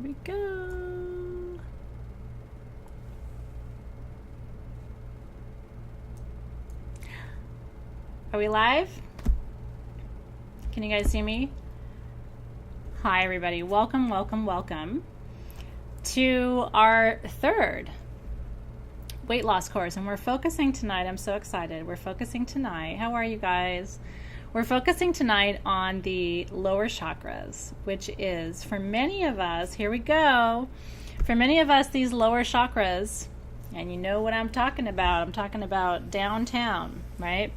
we go. Are we live? Can you guys see me? Hi, everybody. Welcome, welcome, welcome to our third weight loss course. And we're focusing tonight. I'm so excited. We're focusing tonight. How are you guys? We're focusing tonight on the lower chakras, which is, for many of us, here we go. For many of us, these lower chakras, and you know what I'm talking about. I'm talking about downtown, right?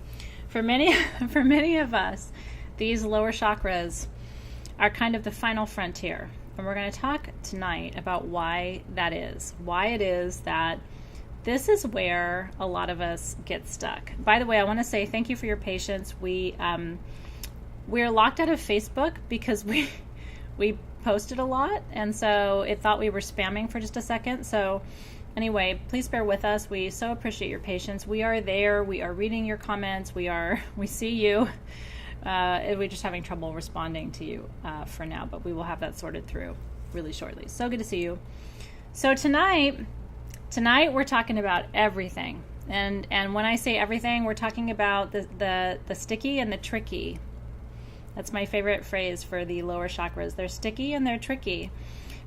For many of us, these lower chakras are kind of the final frontier. And we're going to talk tonight about why that is. Why it is that this is where a lot of us get stuck. By the way, I want to say thank you for your patience. We're locked out of Facebook because we posted a lot, and so it thought we were spamming for just a second. So anyway, please bear with us. We so appreciate your patience. We are there. We are reading your comments. We see you. We're just having trouble responding to you for now, but we will have that sorted through really shortly. So good to see you. So tonight we're talking about everything. And when I say everything, we're talking about the sticky and the tricky. That's my favorite phrase for the lower chakras. They're sticky and they're tricky.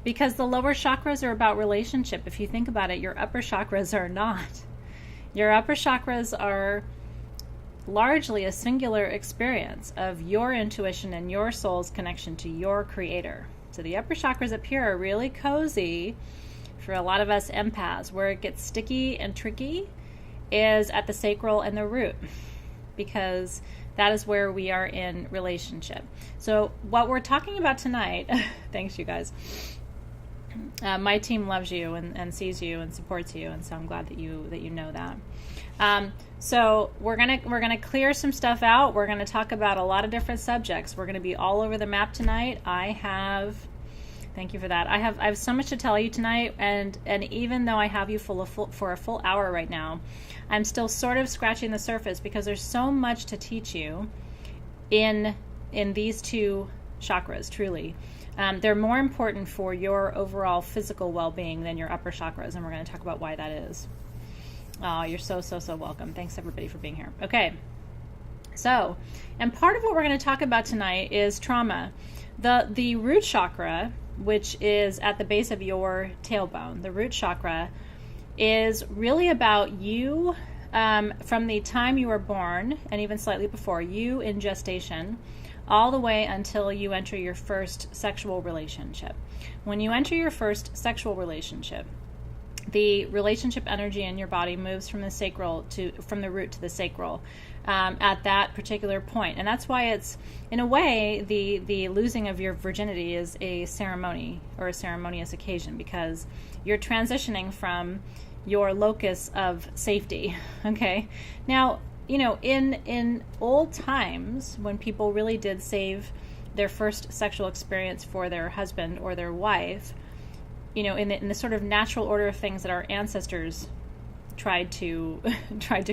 Because the lower chakras are about relationship. If you think about it, your upper chakras are not. Your upper chakras are largely a singular experience of your intuition and your soul's connection to your creator. So the upper chakras up here are really cozy for a lot of us empaths. Where it gets sticky and tricky is at the sacral and the root, because that is where we are in relationship. So what we're talking about tonight, thanks you guys. My team loves you and sees you and supports you, and so I'm glad that you know that. So we're gonna clear some stuff out. We're gonna talk about a lot of different subjects. We're gonna be all over the map tonight. Thank you for that. I have so much to tell you tonight, and even though I have you for a full hour right now, I'm still sort of scratching the surface because there's so much to teach you in these two chakras. Truly, they're more important for your overall physical well-being than your upper chakras, and we're going to talk about why that is. Oh, you're so welcome. Thanks everybody for being here. Okay, so, and part of what we're going to talk about tonight is trauma. The root chakra, which is at the base of your tailbone, the root chakra is really about you from the time you were born and even slightly before, you in gestation, all the way until you enter your first sexual relationship. When you enter your first sexual relationship, the relationship energy in your body moves from the root to the sacral at that particular point. And that's why it's, in a way, the losing of your virginity is a ceremony or a ceremonious occasion, because you're transitioning from your locus of safety. Okay. Now, in old times, when people really did save their first sexual experience for their husband or their wife, in the sort of natural order of things that our ancestors tried to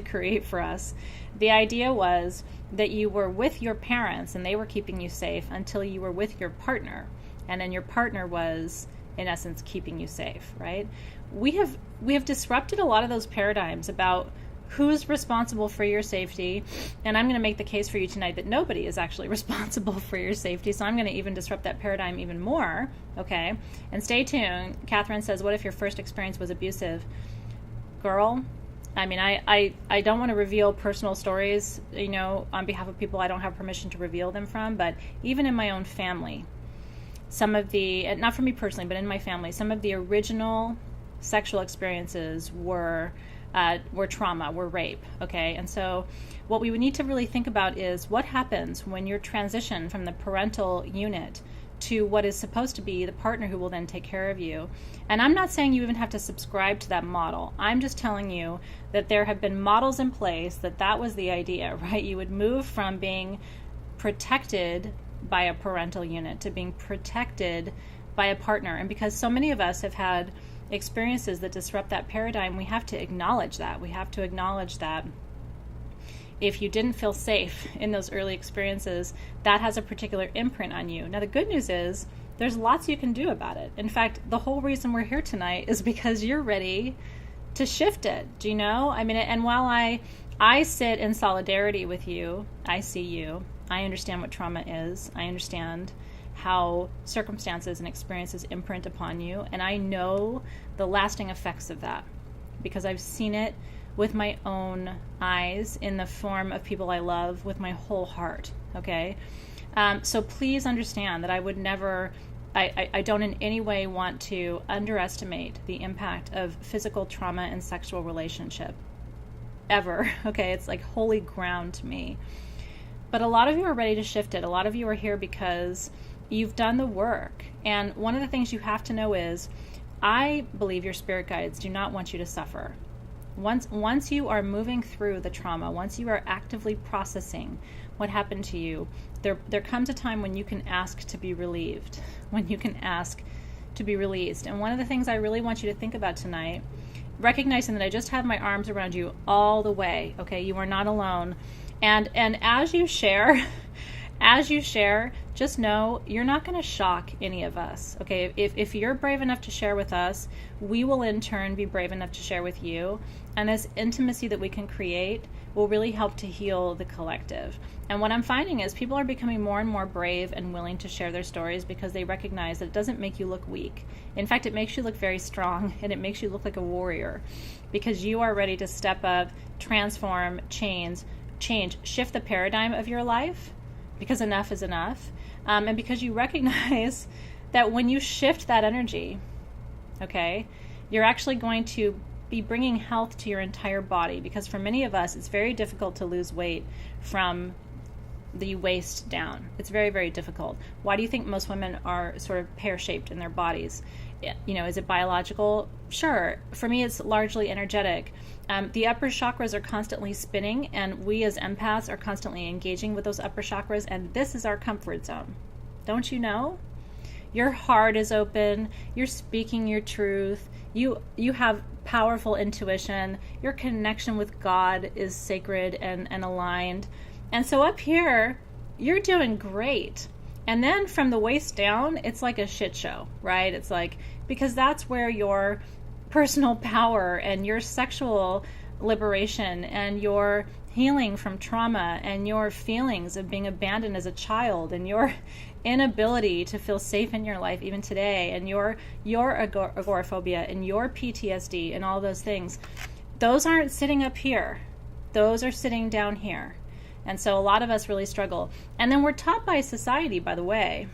create for us, the idea was that you were with your parents and they were keeping you safe until you were with your partner, and then your partner was, in essence, keeping you safe, right? We have disrupted a lot of those paradigms about who's responsible for your safety, and I'm going to make the case for you tonight that nobody is actually responsible for your safety, so I'm going to even disrupt that paradigm even more, okay? And stay tuned. Catherine says, what if your first experience was abusive? Girl, I mean, I don't want to reveal personal stories, on behalf of people I don't have permission to reveal them from, but even in my own family, some of the, not for me personally, but in my family, some of the original sexual experiences were trauma, were rape, okay? And so what we would need to really think about is what happens when you're transitioned from the parental unit to what is supposed to be the partner who will then take care of you. And I'm not saying you even have to subscribe to that model. I'm just telling you that there have been models in place that was the idea, right? You would move from being protected by a parental unit to being protected by a partner. And because so many of us have had experiences that disrupt that paradigm, we have to acknowledge that. We have to acknowledge that if you didn't feel safe in those early experiences, that has a particular imprint on you. Now, the good news is there's lots you can do about it. In fact, the whole reason we're here tonight is because you're ready to shift it. Do you know? I mean, and while I sit in solidarity with you, I see you, I understand what trauma is, I understand how circumstances and experiences imprint upon you, and I know the lasting effects of that because I've seen it with my own eyes in the form of people I love with my whole heart, okay? So please understand that I would never, I don't in any way want to underestimate the impact of physical trauma and sexual relationship, ever, okay? It's like holy ground to me. But a lot of you are ready to shift it. A lot of you are here because you've done the work. And one of the things you have to know is, I believe your spirit guides do not want you to suffer. Once you are moving through the trauma, once you are actively processing what happened to you, there comes a time when you can ask to be relieved, when you can ask to be released. And one of the things I really want you to think about tonight, recognizing that I just have my arms around you all the way, okay? You are not alone. And as you share, just know you're not going to shock any of us, okay? If you're brave enough to share with us, we will in turn be brave enough to share with you. And this intimacy that we can create will really help to heal the collective. And what I'm finding is people are becoming more and more brave and willing to share their stories because they recognize that it doesn't make you look weak. In fact, it makes you look very strong, and it makes you look like a warrior because you are ready to step up, transform, change, shift the paradigm of your life, because enough is enough, and because you recognize that when you shift that energy, okay, you're actually going to be bringing health to your entire body, because for many of us, it's very difficult to lose weight from the waist down. It's very, very difficult. Why do you think most women are sort of pear-shaped in their bodies? You know, is it biological? Sure. For me, it's largely energetic. The upper chakras are constantly spinning, and we as empaths are constantly engaging with those upper chakras, and this is our comfort zone. Don't you know? Your heart is open. You're speaking your truth. You have powerful intuition. Your connection with God is sacred and aligned. And so up here, you're doing great. And then from the waist down, it's like a shit show, right? It's like, because that's where your personal power and your sexual liberation and your healing from trauma and your feelings of being abandoned as a child and your inability to feel safe in your life even today and your agoraphobia and your PTSD and all those things, those aren't sitting up here. Those are sitting down here. And so a lot of us really struggle. And then we're taught by society, by the way,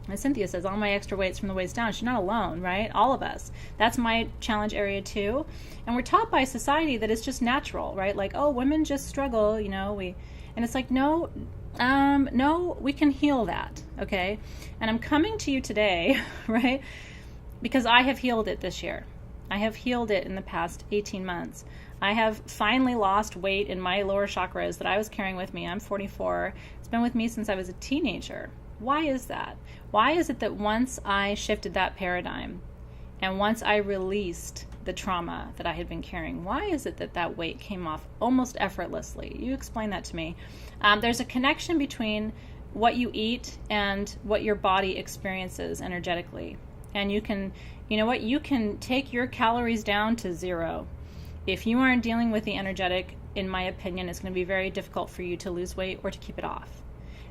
as Cynthia says, all my extra weight's from the waist down. She's not alone, right? All of us. That's my challenge area too. And we're taught by society that it's just natural, right? Like, oh, women just struggle, you know, and it's like, no, we can heal that, okay? And I'm coming to you today, right? Because I have healed it this year. I have healed it in the past 18 months. I have finally lost weight in my lower chakras that I was carrying with me. I'm 44. It's been with me since I was a teenager. Why is that? Why is it that once I shifted that paradigm and once I released the trauma that I had been carrying, why is it that that weight came off almost effortlessly? You explain that to me. There's a connection between what you eat and what your body experiences energetically. And you can, you know what, you can take your calories down to 0. If you aren't dealing with the energetic, in my opinion, it's going to be very difficult for you to lose weight or to keep it off.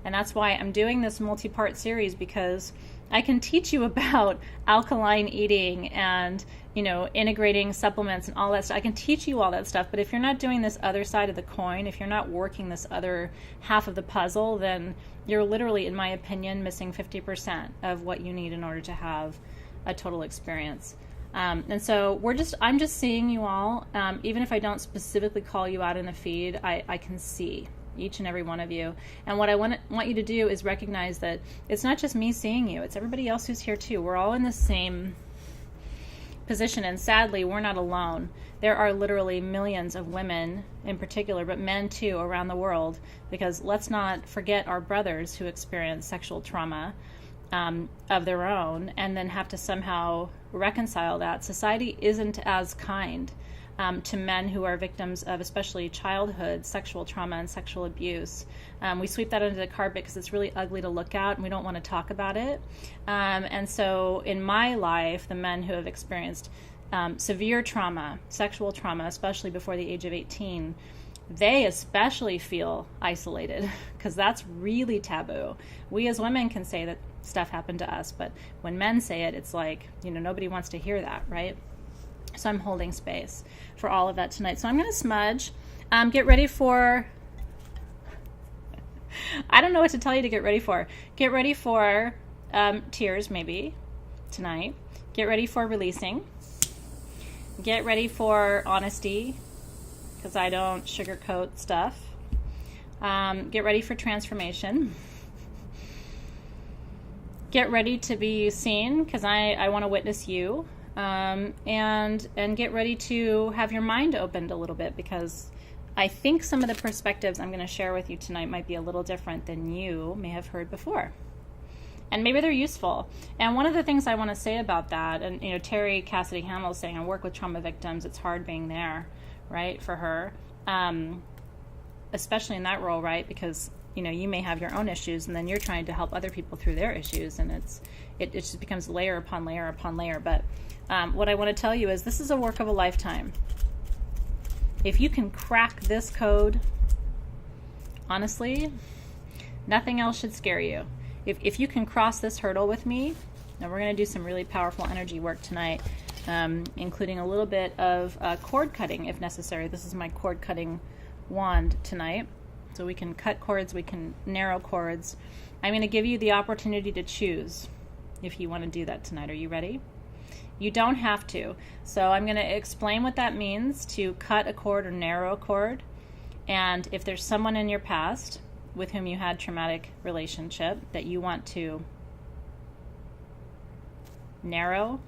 And that's why I'm doing this multi-part series, because I can teach you about alkaline eating and, you know, integrating supplements and all that stuff. I can teach you all that stuff, but if you're not doing this other side of the coin, if you're not working this other half of the puzzle, then you're literally, in my opinion, missing 50% of what you need in order to have a total experience. And so I'm just seeing you all, even if I don't specifically call you out in the feed, I can see each and every one of you. And what I want you to do is recognize that it's not just me seeing you, it's everybody else who's here too. We're all in the same position, and sadly, we're not alone. There are literally millions of women in particular, but men too, around the world, because let's not forget our brothers who experience sexual trauma of their own and then have to somehow reconcile that. Society isn't as kind to men who are victims of especially childhood sexual trauma and sexual abuse. We sweep that under the carpet because it's really ugly to look at and we don't want to talk about it. And so in my life, the men who have experienced severe trauma, sexual trauma, especially before the age of 18, they especially feel isolated because that's really taboo. We as women can say that stuff happened to us, but when men say it, it's like, nobody wants to hear that, right? So I'm holding space for all of that tonight. So I'm going to smudge. Get ready for, I don't know what to tell you to get ready for. Get ready for tears maybe tonight. Get ready for releasing. Get ready for honesty, because I don't sugarcoat stuff. Get ready for transformation. Get ready to be seen, because I want to witness you. And get ready to have your mind opened a little bit, because I think some of the perspectives I'm going to share with you tonight might be a little different than you may have heard before. And maybe they're useful. And one of the things I want to say about that, and Terry Cassidy Hamill is saying, I work with trauma victims, it's hard being there, right, for her, especially in that role, right, because you may have your own issues, and then you're trying to help other people through their issues, and it just becomes layer upon layer upon layer. But what I want to tell you is this is a work of a lifetime. If you can crack this code, honestly, nothing else should scare you. If you can cross this hurdle with me, and we're going to do some really powerful energy work tonight, including a little bit of cord cutting if necessary. This is my cord cutting wand tonight. So we can cut cords, we can narrow cords. I'm going to give you the opportunity to choose if you want to do that tonight. Are you ready? You don't have to. So I'm going to explain what that means to cut a cord or narrow a cord. And if there's someone in your past with whom you had traumatic relationship that you want to narrow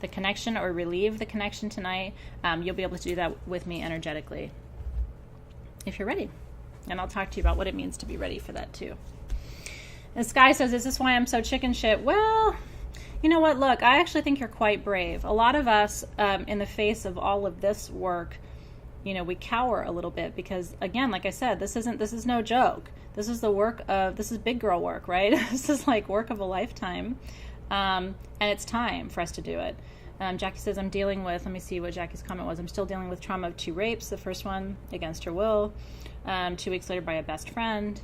the connection or relieve the connection tonight, you'll be able to do that with me energetically if you're ready. And I'll talk to you about what it means to be ready for that too. And Sky says, is this why I'm so chicken shit? Well, you know what? Look, I actually think you're quite brave. A lot of us, in the face of all of this work, we cower a little bit because, again, like I said, this is no joke. This is this is big girl work, right? This is like work of a lifetime. And it's time for us to do it. Jackie says, I'm dealing with, let me see what Jackie's comment was. I'm still dealing with trauma of 2 rapes. The first one against her will. 2 weeks later by a best friend.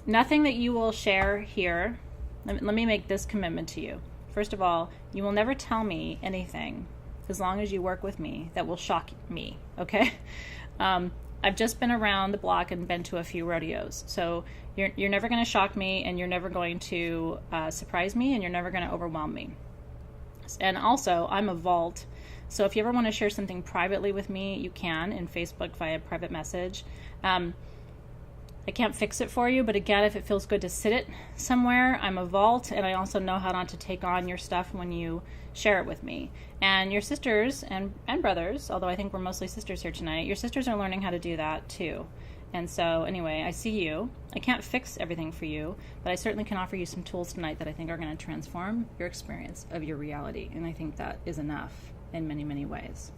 Nothing that you will share here. Let me make this commitment to you. First of all, you will never tell me anything as long as you work with me that will shock me, okay? I've just been around the block and been to a few rodeos. So you're never going to shock me, and you're never going to surprise me, and you're never going to overwhelm me. And also, I'm a vault. So if you ever want to share something privately with me, you can in Facebook via private message. I can't fix it for you, but again, if it feels good to sit it somewhere, I'm a vault, and I also know how not to take on your stuff when you share it with me. And your sisters and brothers, although I think we're mostly sisters here tonight, your sisters are learning how to do that too. And so anyway, I see you. I can't fix everything for you, but I certainly can offer you some tools tonight that I think are going to transform your experience of your reality. And I think that is enough in many, many ways.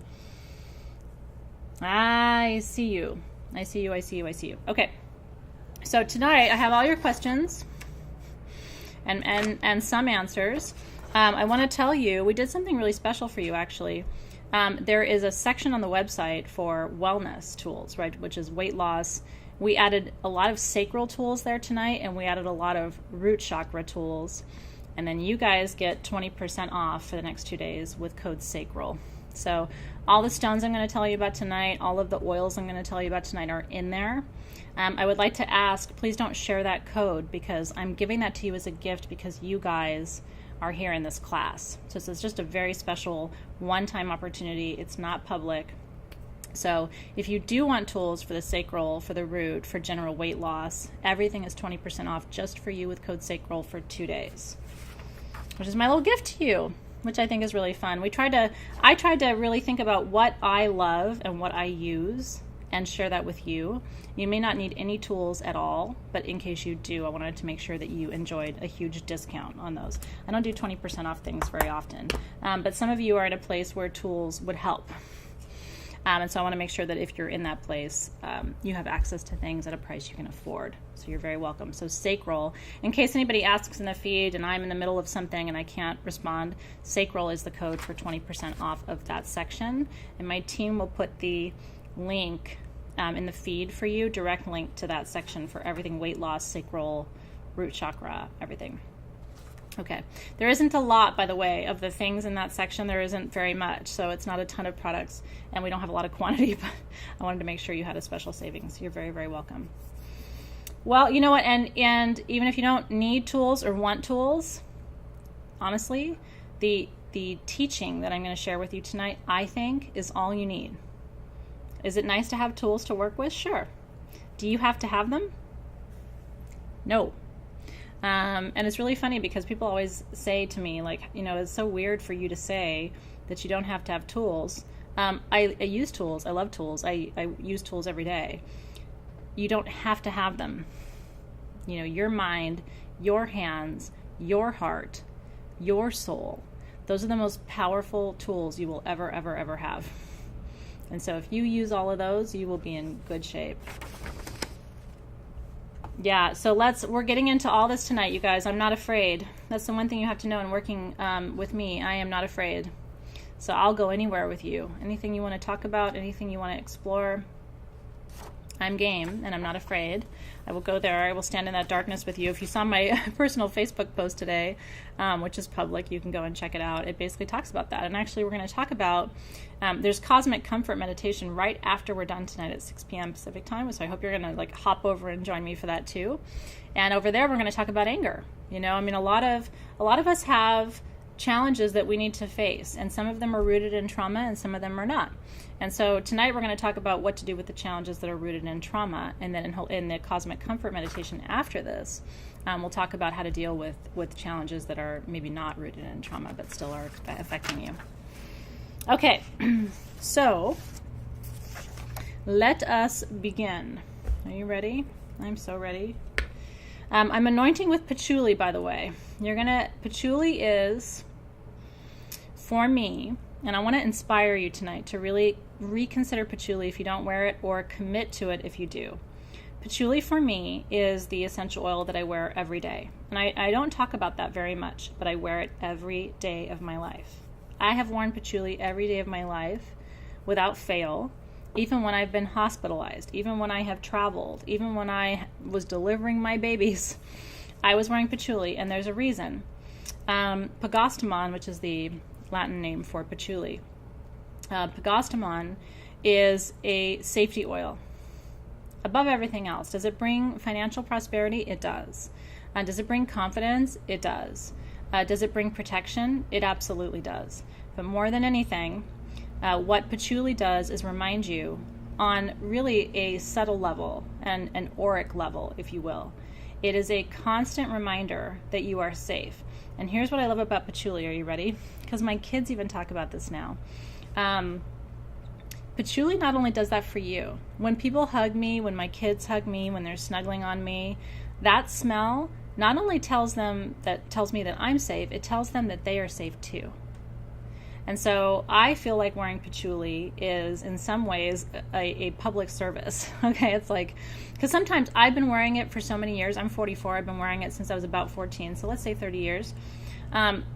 I see you. I see you, I see you, I see you. Okay. So tonight I have all your questions and some answers. I want to tell you, we did something really special for you actually. There is a section on the website for wellness tools, right, which is weight loss. We added a lot of sacral tools there tonight, and we added a lot of root chakra tools. And then you guys get 20% off for the next 2 days with code SACRAL. So all the stones I'm going to tell you about tonight, all of the oils I'm going to tell you about tonight are in there. I would like to ask, please don't share that code, because I'm giving that to you as a gift because you guys are here in this class. So this is just a very special one-time opportunity. It's not public. So if you do want tools for the sacral, for the root, for general weight loss, everything is 20% off just for you with code SACRAL for 2 days, which is my little gift to you, which I think is really fun. I tried to really think about what I love and what I use and share that with you. You may not need any tools at all, but in case you do, I wanted to make sure that you enjoyed a huge discount on those. I don't do 20% off things very often, but some of you are in a place where tools would help. And so I want to make sure that if you're in that place, you have access to things at a price you can afford. So you're very welcome. So Sacral, in case anybody asks in the feed and I'm in the middle of something and I can't respond, Sacral is the code for 20% off of that section. And my team will put the link in the feed for you, direct link to that section for everything weight loss, sacral, root chakra, everything. Okay, there isn't a lot, by the way, of the things in that section. There isn't very much, so it's not a ton of products, and we don't have a lot of quantity, but I wanted to make sure you had a special savings. You're very, very welcome. Well, you know what, and even if you don't need tools or want tools, honestly, the teaching that I'm going to share with you tonight, I think, is all you need. Is it nice to have tools to work with? Sure. Do you have to have them? No. And it's really funny because people always say to me, like, you know, it's so weird for you to say that you don't have to have tools. I use tools. I love tools. I use tools every day. You don't have to have them. You know, your mind, your hands, your heart, your soul. Those are the most powerful tools you will ever, ever, ever have. And so if you use all of those, you will be in good shape. Yeah, so we're getting into all this tonight, you guys. I'm not afraid. That's the one thing you have to know in working with me. I am not afraid. So I'll go anywhere with you. Anything you want to talk about, anything you want to explore, I'm game, and I'm not afraid. I will go there. I will stand in that darkness with you. If you saw my personal Facebook post today, which is public, you can go and check it out. It basically talks about that. And actually, we're going to talk about, there's cosmic comfort meditation right after we're done tonight at 6 p.m. Pacific time. So I hope you're going to like hop over and join me for that too. And over there, we're going to talk about anger. You know, I mean, a lot of us have challenges that we need to face, and some of them are rooted in trauma and some of them are not. And so tonight we're going to talk about what to do with the challenges that are rooted in trauma, and then in the cosmic comfort meditation after this, we'll talk about how to deal with challenges that are maybe not rooted in trauma but still are affecting you. Okay, so let us begin. Are you ready? I'm so ready. I'm anointing with patchouli, by the way. Patchouli is, for me, and I want to inspire you tonight to really reconsider patchouli if you don't wear it, or commit to it if you do. Patchouli for me is the essential oil that I wear every day. And I don't talk about that very much, but I wear it every day of my life. I have worn patchouli every day of my life without fail, even when I've been hospitalized, even when I have traveled, even when I was delivering my babies, I was wearing patchouli, and there's a reason. Pagostemon, which is the Latin name for patchouli, Pagostemon is a safety oil. Above everything else, does it bring financial prosperity? It does. Does it bring confidence? It does. Does it bring protection? It absolutely does. But more than anything, what patchouli does is remind you on really a subtle level, and an auric level, if you will. It is a constant reminder that you are safe. And here's what I love about patchouli. Are you ready? Because my kids even talk about this now. Patchouli not only does that for you. When people hug me, when my kids hug me, when they're snuggling on me, that smell not only tells me that I'm safe, it tells them that they are safe too. And so I feel like wearing patchouli is in some ways a public service. Okay, it's like, because sometimes I've been wearing it for so many years. I'm 44. I've been wearing it since I was about 14. So let's say 30 years.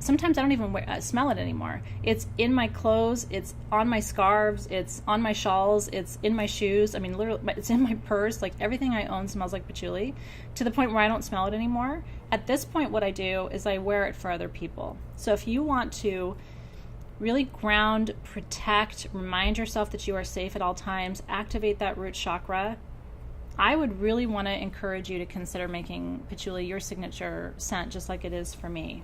Sometimes I don't even smell it anymore. It's in my clothes. It's on my scarves. It's on my shawls. It's in my shoes. I mean, literally, it's in my purse. Like everything I own smells like patchouli, to the point where I don't smell it anymore. At this point, what I do is I wear it for other people. So if you want to really ground, protect, remind yourself that you are safe at all times, activate that root chakra, I would really want to encourage you to consider making patchouli your signature scent, just like it is for me.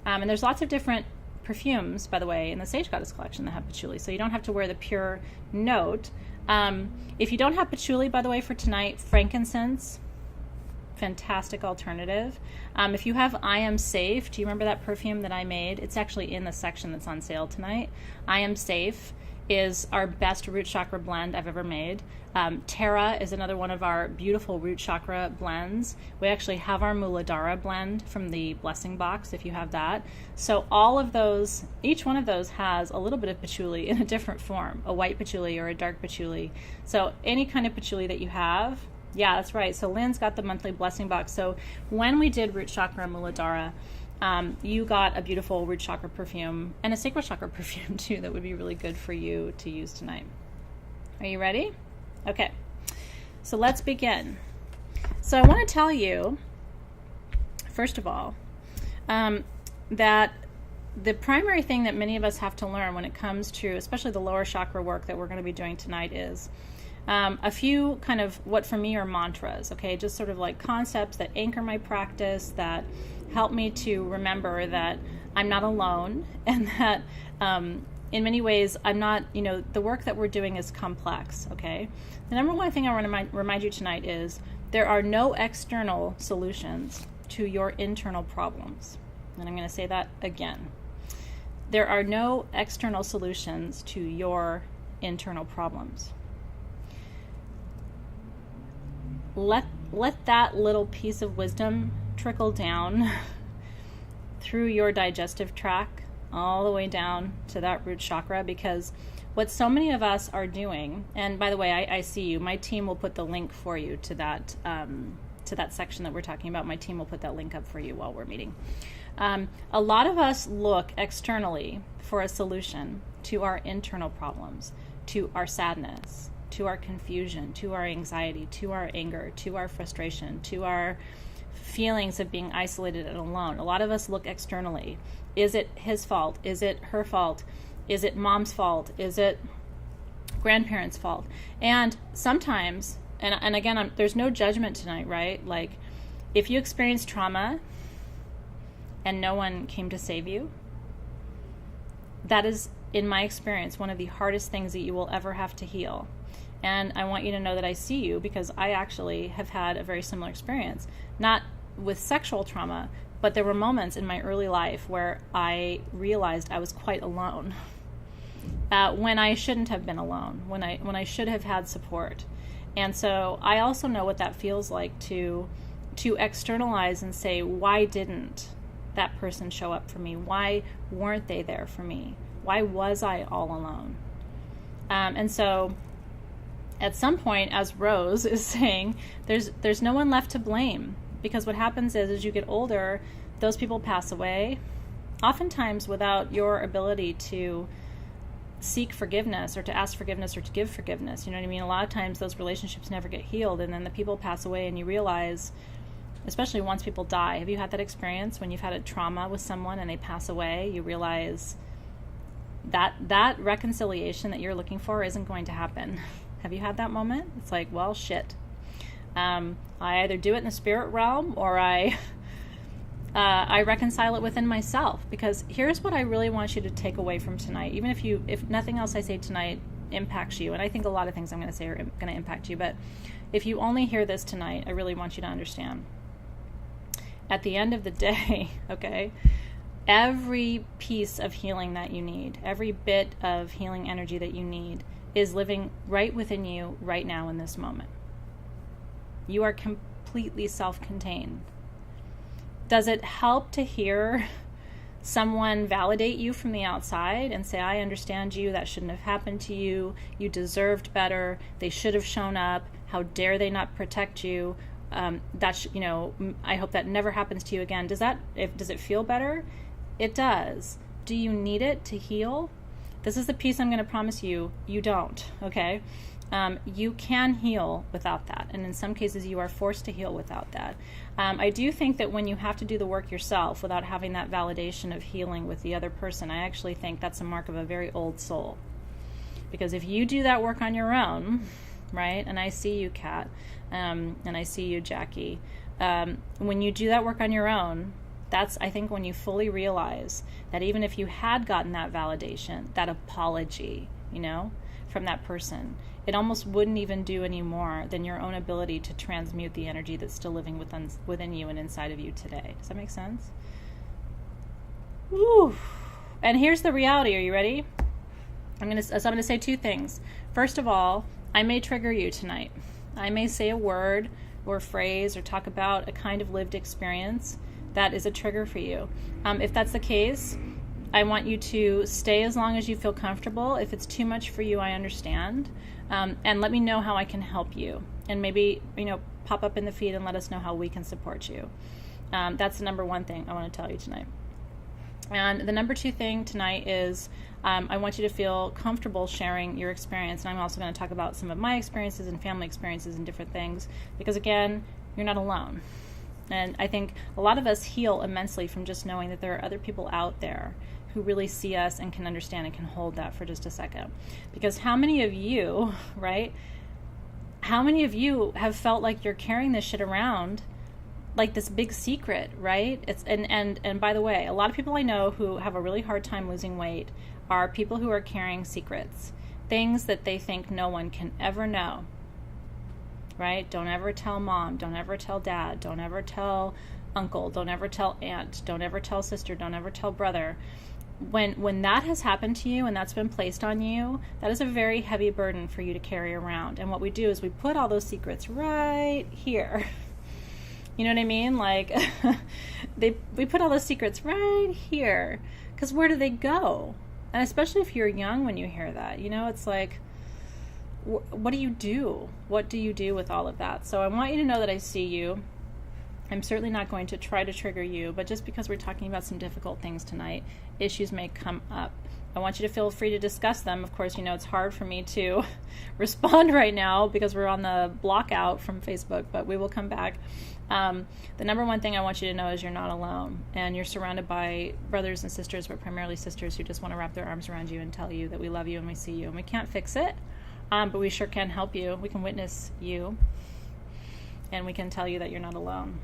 And there's lots of different perfumes, by the way, in the Sage Goddess collection that have patchouli, so you don't have to wear the pure note. If you don't have patchouli, by the way, for tonight, frankincense, fantastic alternative. If you have I Am Safe, do you remember that perfume that I made? It's actually in the section that's on sale tonight. I Am Safe is our best root chakra blend I've ever made. Terra is another one of our beautiful root chakra blends. We actually have our Muladhara blend from the blessing box, if you have that. So all of those, each one of those has a little bit of patchouli in a different form, a white patchouli or a dark patchouli. So any kind of patchouli that you have, yeah, that's right. So Lynn's got the monthly blessing box. So when we did root chakra Muladhara, you got a beautiful root chakra perfume and a sacral chakra perfume too that would be really good for you to use tonight. Are you ready? Okay, so let's begin. So I want to tell you, first of all, that the primary thing that many of us have to learn when it comes to, especially the lower chakra work that we're going to be doing tonight, is a few kind of what for me are mantras, okay? Just sort of like concepts that anchor my practice, that help me to remember that I'm not alone, and that in many ways I'm not, the work that we're doing is complex, okay? The number one thing I want to remind you tonight is there are no external solutions to your internal problems. And I'm going to say that again. There are no external solutions to your internal problems. Let that little piece of wisdom trickle down through your digestive tract all the way down to that root chakra, because what so many of us are doing, and by the way, I see you, my team will put the link for you to that section that we're talking about. My team will put that link up for you while we're meeting. A lot of us look externally for a solution to our internal problems, to our sadness, to our confusion, to our anxiety, to our anger, to our frustration, to our feelings of being isolated and alone. A lot of us look externally. Is it his fault? Is it her fault? Is it mom's fault? Is it grandparents' fault? And sometimes, and again, there's no judgment tonight, right? Like, if you experience trauma and no one came to save you, that is, in my experience, one of the hardest things that you will ever have to heal. And I want you to know that I see you, because I actually have had a very similar experience. Not with sexual trauma, but there were moments in my early life where I realized I was quite alone. When I shouldn't have been alone, when I should have had support. And so I also know what that feels like to externalize and say, why didn't that person show up for me? Why weren't they there for me? Why was I all alone? And so at some point, as Rose is saying, there's no one left to blame, because what happens is, as you get older, those people pass away, oftentimes without your ability to seek forgiveness or to ask forgiveness or to give forgiveness. You know what I mean? A lot of times those relationships never get healed, and then the people pass away, and you realize, especially once people die, have you had that experience when you've had a trauma with someone and they pass away? You realize that reconciliation that you're looking for isn't going to happen. Have you had that moment? It's like, well, shit. I either do it in the spirit realm, or I reconcile it within myself. Because here's what I really want you to take away from tonight. Even if nothing else I say tonight impacts you, and I think a lot of things I'm going to say are going to impact you, but if you only hear this tonight, I really want you to understand. At the end of the day, okay, every piece of healing that you need, every bit of healing energy that you need, is living right within you right now in this moment. You are completely self-contained. Does it help to hear someone validate you from the outside and say, I understand you, that shouldn't have happened to you, you deserved better, they should have shown up, how dare they not protect you, I hope that never happens to you again. Does it feel better? It does. Do you need it to heal? This is the piece I'm going to promise you, you don't, okay? You can heal without that, and in some cases you are forced to heal without that. I do think that when you have to do the work yourself without having that validation of healing with the other person, I actually think that's a mark of a very old soul. Because if you do that work on your own, right, and I see you, Kat, and I see you, Jackie, when you do that work on your own, that's, I think, when you fully realize that even if you had gotten that validation, that apology, from that person, it almost wouldn't even do any more than your own ability to transmute the energy that's still living within you and inside of you today. Does that make sense? Woo! And here's the reality. Are you ready? I'm going to say two things. First of all, I may trigger you tonight. I may say a word or phrase or talk about a kind of lived experience that is a trigger for you. If that's the case, I want you to stay as long as you feel comfortable. If it's too much for you, I understand. And let me know how I can help you. And maybe, pop up in the feed and let us know how we can support you. That's the number one thing I want to tell you tonight. And the number two thing tonight is I want you to feel comfortable sharing your experience. And I'm also going to talk about some of my experiences and family experiences and different things. Because again, you're not alone. And I think a lot of us heal immensely from just knowing that there are other people out there who really see us and can understand and can hold that for just a second. Because how many of you, right? How many of you have felt like you're carrying this shit around like this big secret, right? It's and by the way, a lot of people I know who have a really hard time losing weight are people who are carrying secrets, things that they think no one can ever know, right? Don't ever tell mom, don't ever tell dad, don't ever tell uncle, don't ever tell aunt, don't ever tell sister, don't ever tell brother. When that has happened to you and that's been placed on you, that is a very heavy burden for you to carry around. And what we do is we put all those secrets right here. You know what I mean? Like we put all those secrets right here, because where do they go? And especially if you're young, when you hear that, it's like, what do you do? What do you do with all of that? So I want you to know that I see you. I'm certainly not going to try to trigger you, but just because we're talking about some difficult things tonight, issues may come up. I want you to feel free to discuss them. Of course, it's hard for me to respond right now because we're on the block out from Facebook, but we will come back. The number one thing I want you to know is you're not alone, and you're surrounded by brothers and sisters, but primarily sisters, who just want to wrap their arms around you and tell you that we love you and we see you. And we can't fix it, but we sure can help you. We can witness you, and we can tell you that you're not alone.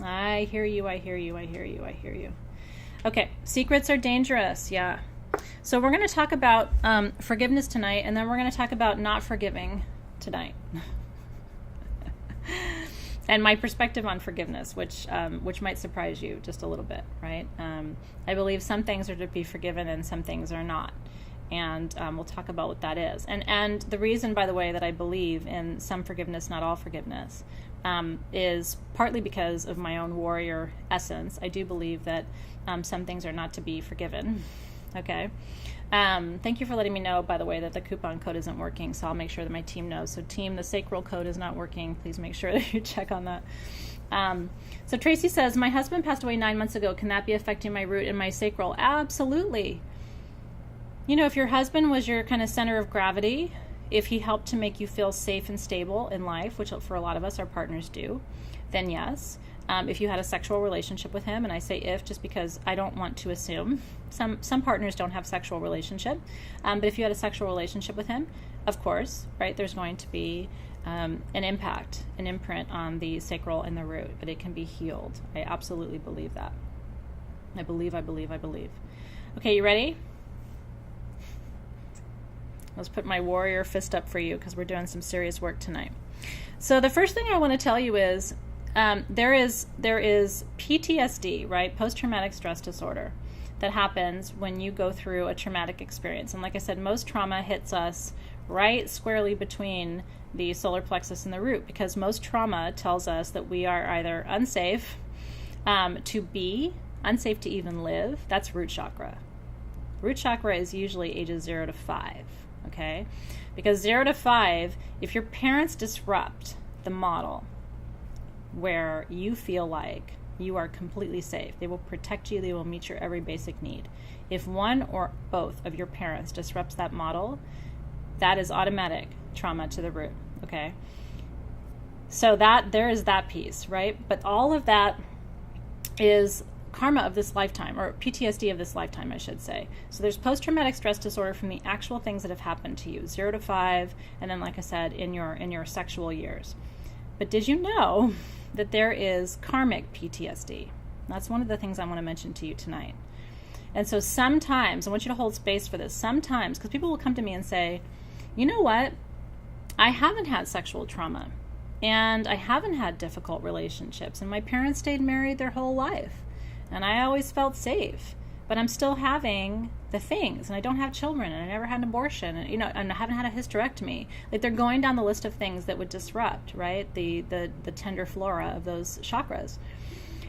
I hear you, I hear you, I hear you, I hear you. Okay, secrets are dangerous, yeah. So we're going to talk about forgiveness tonight, and then we're going to talk about not forgiving tonight. And my perspective on forgiveness, which might surprise you just a little bit, right? I believe some things are to be forgiven and some things are not. And we'll talk about what that is. And the reason, by the way, that I believe in some forgiveness, not all forgiveness, is partly because of my own warrior essence. I do believe that some things are not to be forgiven. Okay. Thank you for letting me know, by the way, that the coupon code isn't working, so I'll make sure that my team knows. So team, the Sacral code is not working. Please make sure that you check on that. So Tracy says, my husband passed away 9 months ago. Can that be affecting my root and my sacral? Absolutely. If your husband was your kind of center of gravity, if he helped to make you feel safe and stable in life, which for a lot of us, our partners do, then yes. If you had a sexual relationship with him, and I say if just because I don't want to assume, some partners don't have sexual relationship, but if you had a sexual relationship with him, of course, right, there's going to be an impact, an imprint on the sacral and the root, but it can be healed. I absolutely believe that. I believe. Okay, you ready? Let's put my warrior fist up for you because we're doing some serious work tonight. So the first thing I want to tell you is there is PTSD, right? Post-traumatic stress disorder, that happens when you go through a traumatic experience. And like I said, most trauma hits us right squarely between the solar plexus and the root, because most trauma tells us that we are either unsafe to be, unsafe to even live. That's root chakra. Root chakra is usually ages 0 to 5. Okay, because 0 to 5, if your parents disrupt the model where you feel like you are completely safe, they will protect you, they will meet your every basic need. If one or both of your parents disrupts that model, that is automatic trauma to the root. Okay, so that there is that piece, right? But all of that is karma of this lifetime, or PTSD of this lifetime, I should say. So there's post-traumatic stress disorder from the actual things that have happened to you, 0 to 5, and then, like I said, in your sexual years. But did you know that there is karmic PTSD? That's one of the things I want to mention to you tonight. And so sometimes, I want you to hold space for this, sometimes, because people will come to me and say, you know what, I haven't had sexual trauma, and I haven't had difficult relationships, and my parents stayed married their whole life. And I always felt safe. but I'm still having the things, and I don't have children, and I never had an abortion, and and I haven't had a hysterectomy. Like, they're going down the list of things that would disrupt, right, the tender flora of those chakras.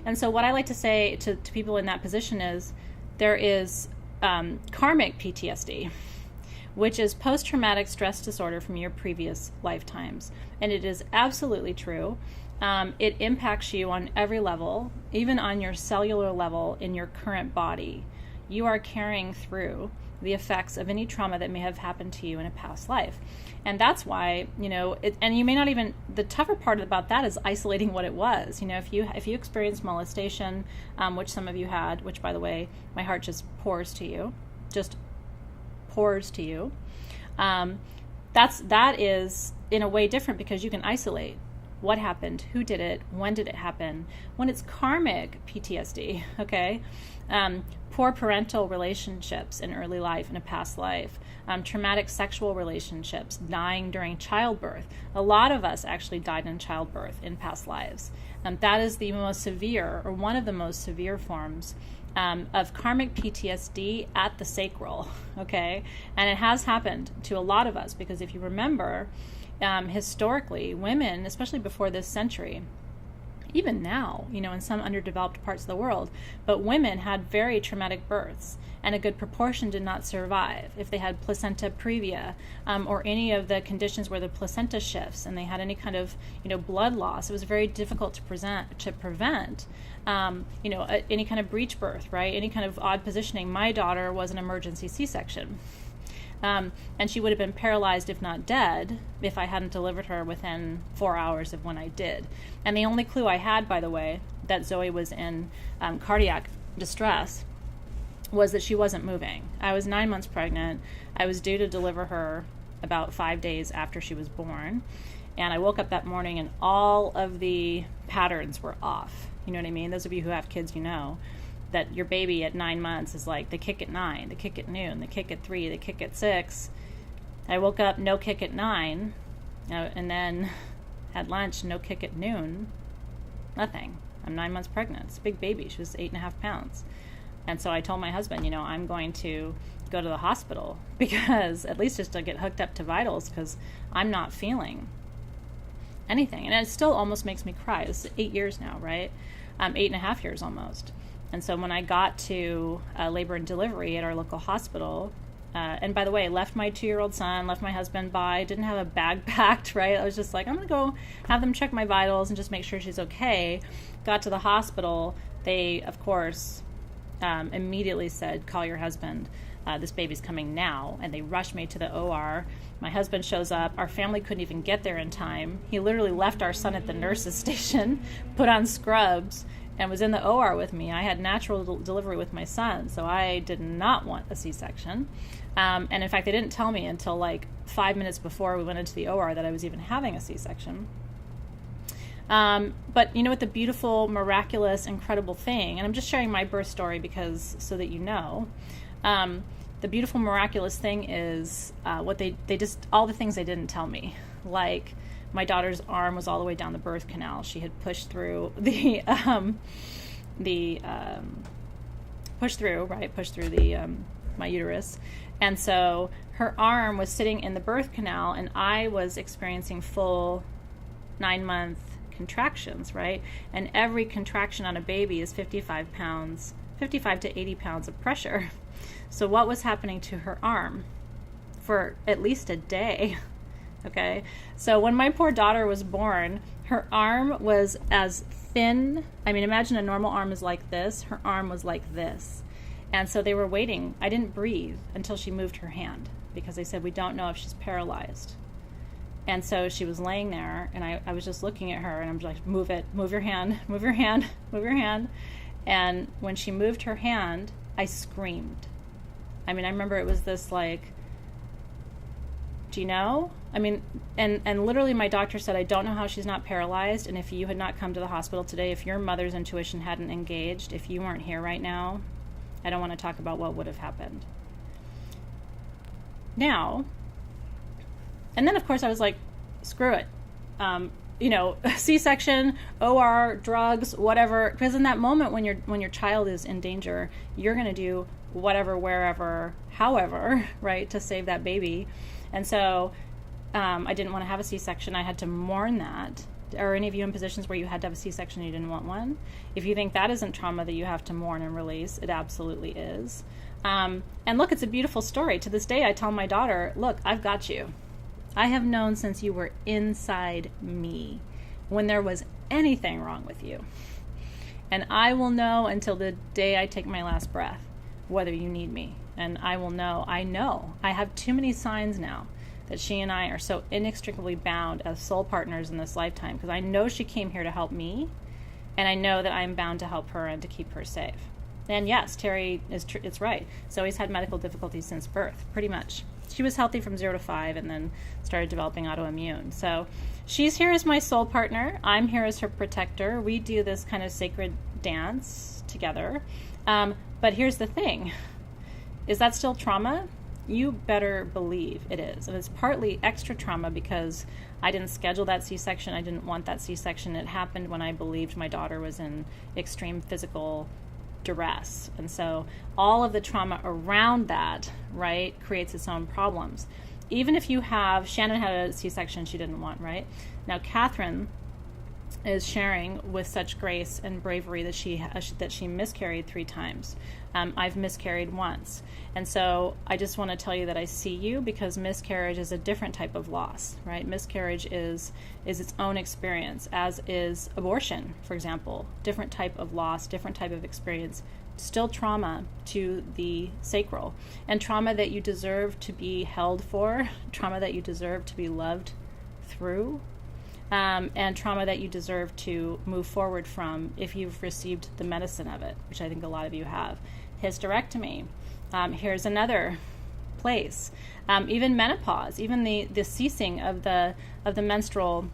And so what I like to say to people in that position is there is karmic PTSD, which is post-traumatic stress disorder from your previous lifetimes. And it is absolutely true. It impacts you on every level, even on your cellular level in your current body. You are carrying through the effects of any trauma that may have happened to you in a past life. And that's why, and you may not even, the tougher part about that is isolating what it was. If you experienced molestation, which some of you had, which, by the way, my heart just pours to you, that is in a way different, because you can isolate what happened, who did it, when did it happen. When it's karmic PTSD, okay, poor parental relationships in early life, in a past life, traumatic sexual relationships, dying during childbirth. A lot of us actually died in childbirth in past lives. That is the most severe, or one of the most severe forms of karmic PTSD at the sacral, okay? And it has happened to a lot of us, because if you remember, historically, women, especially before this century, even now, in some underdeveloped parts of the world, but women had very traumatic births, and a good proportion did not survive if they had placenta previa, or any of the conditions where the placenta shifts and they had any kind of, blood loss. It was very difficult to prevent, any kind of breech birth, right? Any kind of odd positioning. My daughter was an emergency C-section. And she would have been paralyzed, if not dead, if I hadn't delivered her within 4 hours of when I did. And the only clue I had, by the way, that Zoe was in cardiac distress was that she wasn't moving. I was 9 months pregnant. I was due to deliver her about 5 days after she was born. And I woke up that morning and all of the patterns were off. You know what I mean? Those of you who have kids, that your baby at 9 months is like, they kick at 9, they kick at noon, they kick at 3, they kick at 6. I woke up, no kick at 9, and then had lunch, no kick at noon, nothing. I'm 9 months pregnant. It's a big baby. She was 8.5 pounds. And so I told my husband, I'm going to go to the hospital, because at least just to get hooked up to vitals, because I'm not feeling anything. And it still almost makes me cry. It's 8 years now, right? 8.5 years almost. And so when I got to labor and delivery at our local hospital, and by the way, left my 2-year-old son, left my husband by, didn't have a bag packed, right? I was just like, I'm going to go have them check my vitals and just make sure she's okay. Got to the hospital. They, of course, immediately said, call your husband. This baby's coming now. And they rushed me to the OR. My husband shows up. Our family couldn't even get there in time. He literally left our son at the nurse's station, put on scrubs, and was in the OR with me. I had natural delivery with my son, so I did not want a C-section. And in fact, they didn't tell me until like 5 minutes before we went into the OR that I was even having a C-section. But you know what the beautiful, miraculous, incredible thing, and I'm just sharing my birth story so that you know, the beautiful, miraculous thing is what they just, all the things they didn't tell me, like my daughter's arm was all the way down the birth canal. She had pushed through my uterus. And so her arm was sitting in the birth canal, and I was experiencing full 9-month contractions, right? And every contraction on a baby is 55 to 80 pounds of pressure. So what was happening to her arm for at least a day? Okay, so when my poor daughter was born, her arm was as thin. I mean, imagine a normal arm is like this. Her arm was like this. And so they were waiting. I didn't breathe until she moved her hand, because they said, we don't know if she's paralyzed. And so she was laying there, and I was just looking at her, and I'm like, move it, move your hand, move your hand, move your hand. And when she moved her hand, I screamed. I mean, I remember it was this like, do you know? I mean, and literally my doctor said, I don't know how she's not paralyzed. And if you had not come to the hospital today, if your mother's intuition hadn't engaged, if you weren't here right now, I don't want to talk about what would have happened. Now, and then of course I was like, screw it. C-section, OR, drugs, whatever. Because in that moment when your child is in danger, you're going to do whatever, wherever, however, right, to save that baby. And so I didn't want to have a C-section. I had to mourn that. Are any of you in positions where you had to have a C-section and you didn't want one? If you think that isn't trauma that you have to mourn and release, it absolutely is. And look, it's a beautiful story. To this day, I tell my daughter, look, I've got you. I have known since you were inside me when there was anything wrong with you. And I will know until the day I take my last breath whether you need me. And I will know. I have too many signs now that she and I are so inextricably bound as soul partners in this lifetime, because I know she came here to help me, and I know that I'm bound to help her and to keep her safe. And yes, Terry it's right. Zoe's had medical difficulties since birth, pretty much. She was healthy from 0 to 5 and then started developing autoimmune. So she's here as my soul partner. I'm here as her protector. We do this kind of sacred dance together. But here's the thing. Is that still trauma? You better believe it is. And it's partly extra trauma because I didn't schedule that C-section. I didn't want that C-section. It happened when I believed my daughter was in extreme physical duress. And so all of the trauma around that, right, creates its own problems. Even if you have, Shannon had a C-section she didn't want, right? Now Catherine is sharing with such grace and bravery that she miscarried 3 times. I've miscarried once. And so I just want to tell you that I see you, because miscarriage is a different type of loss, right? Miscarriage is its own experience, as is abortion, for example. Different type of loss, different type of experience, still trauma to the sacral, and trauma that you deserve to be held for, trauma that you deserve to be loved through, and trauma that you deserve to move forward from if you've received the medicine of it, which I think a lot of you have. Hysterectomy. Here's another place. Even menopause, even the ceasing of the menstrual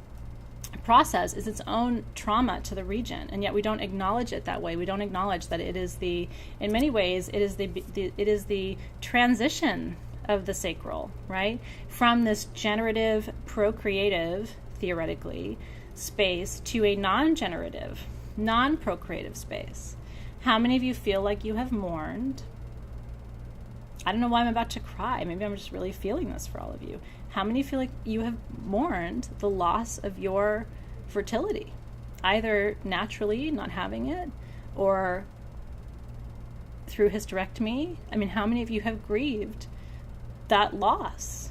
process is its own trauma to the region, and yet we don't acknowledge it that way. We don't acknowledge that it is in many ways, it is the transition of the sacral, right? From this generative, procreative, theoretically, space to a non-generative, non-procreative space. How many of you feel like you have mourned? I don't know why I'm about to cry. Maybe I'm just really feeling this for all of you. How many feel like you have mourned the loss of your fertility, either naturally not having it or through hysterectomy? I mean, how many of you have grieved that loss?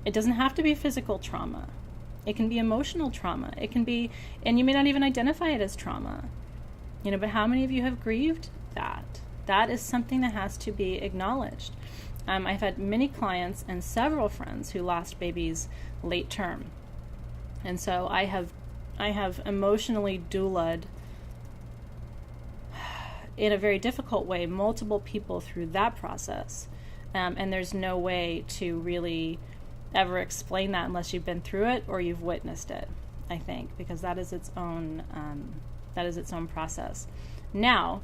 It doesn't have to be physical trauma. It can be emotional trauma. It can be, and you may not even identify it as trauma, but how many of you have grieved that? That is something that has to be acknowledged. I've had many clients and several friends who lost babies late term. And so I have emotionally doulaed in a very difficult way multiple people through that process. And there's no way to really ever explain that unless you've been through it or you've witnessed it, I think, because that is its own process. Now,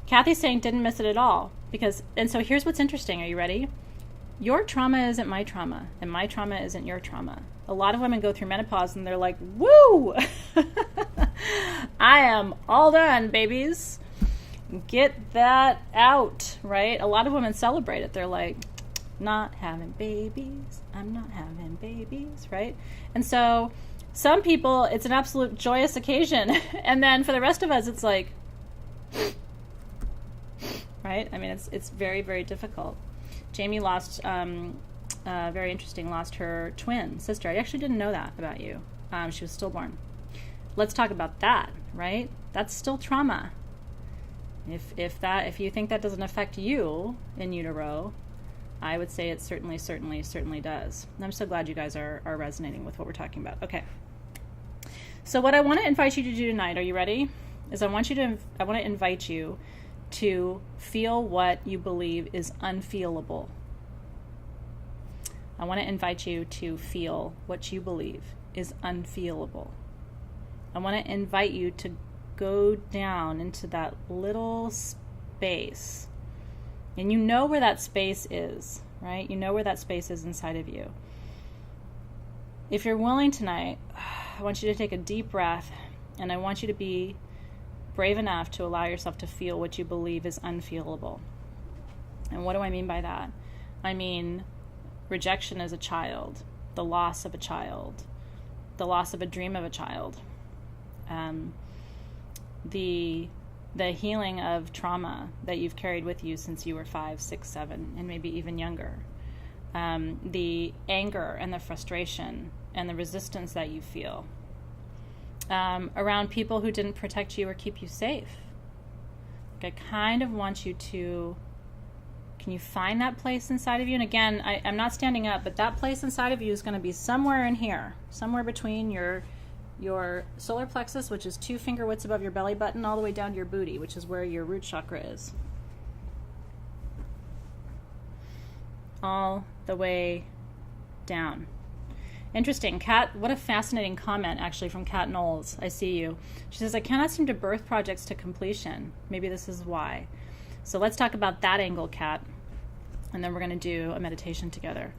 Kathy's saying didn't miss it at all, and so here's what's interesting. Are you ready? Your trauma isn't my trauma, and my trauma isn't your trauma. A lot of women go through menopause and they're like, woo, I am all done, babies. Get that out, right? A lot of women celebrate it. They're like, not having babies, I'm not having babies, right? And so some people, it's an absolute joyous occasion. And then for the rest of us, it's like, right? I mean, it's very, very difficult. Jamie lost, very interesting, lost her twin sister. I actually didn't know that about you. She was stillborn. Let's talk about that, right? That's still trauma. If you think that doesn't affect you in utero, I would say it certainly does. And I'm so glad you guys are resonating with what we're talking about. Okay. So what I want to invite you to do tonight, are you ready? Is I want to invite you to feel what you believe is unfeelable. I want to invite you to feel what you believe is unfeelable. I want to invite you to go down into that little space. And you know where that space is, right? You know where that space is inside of you. if you're willing tonight, I want you to take a deep breath, and I want you to be brave enough to allow yourself to feel what you believe is unfeelable. And what do I mean by that? I mean rejection as a child, the loss of a child, the loss of a dream of a child, the healing of trauma that you've carried with you since you were 5, 6, 7, and maybe even younger, the anger and the frustration and the resistance that you feel around people who didn't protect you or keep you safe. I kind of want you to, can you find that place inside of you? And again, I'm not standing up, but that place inside of you is going to be somewhere in here, somewhere between your solar plexus, which is 2 finger widths above your belly button, all the way down to your booty, which is where your root chakra is. All the way down. Interesting. Kat, what a fascinating comment, actually, from Kat Knowles. I see you. She says, I cannot seem to birth projects to completion. Maybe this is why. So let's talk about that angle, Kat, and then we're going to do a meditation together.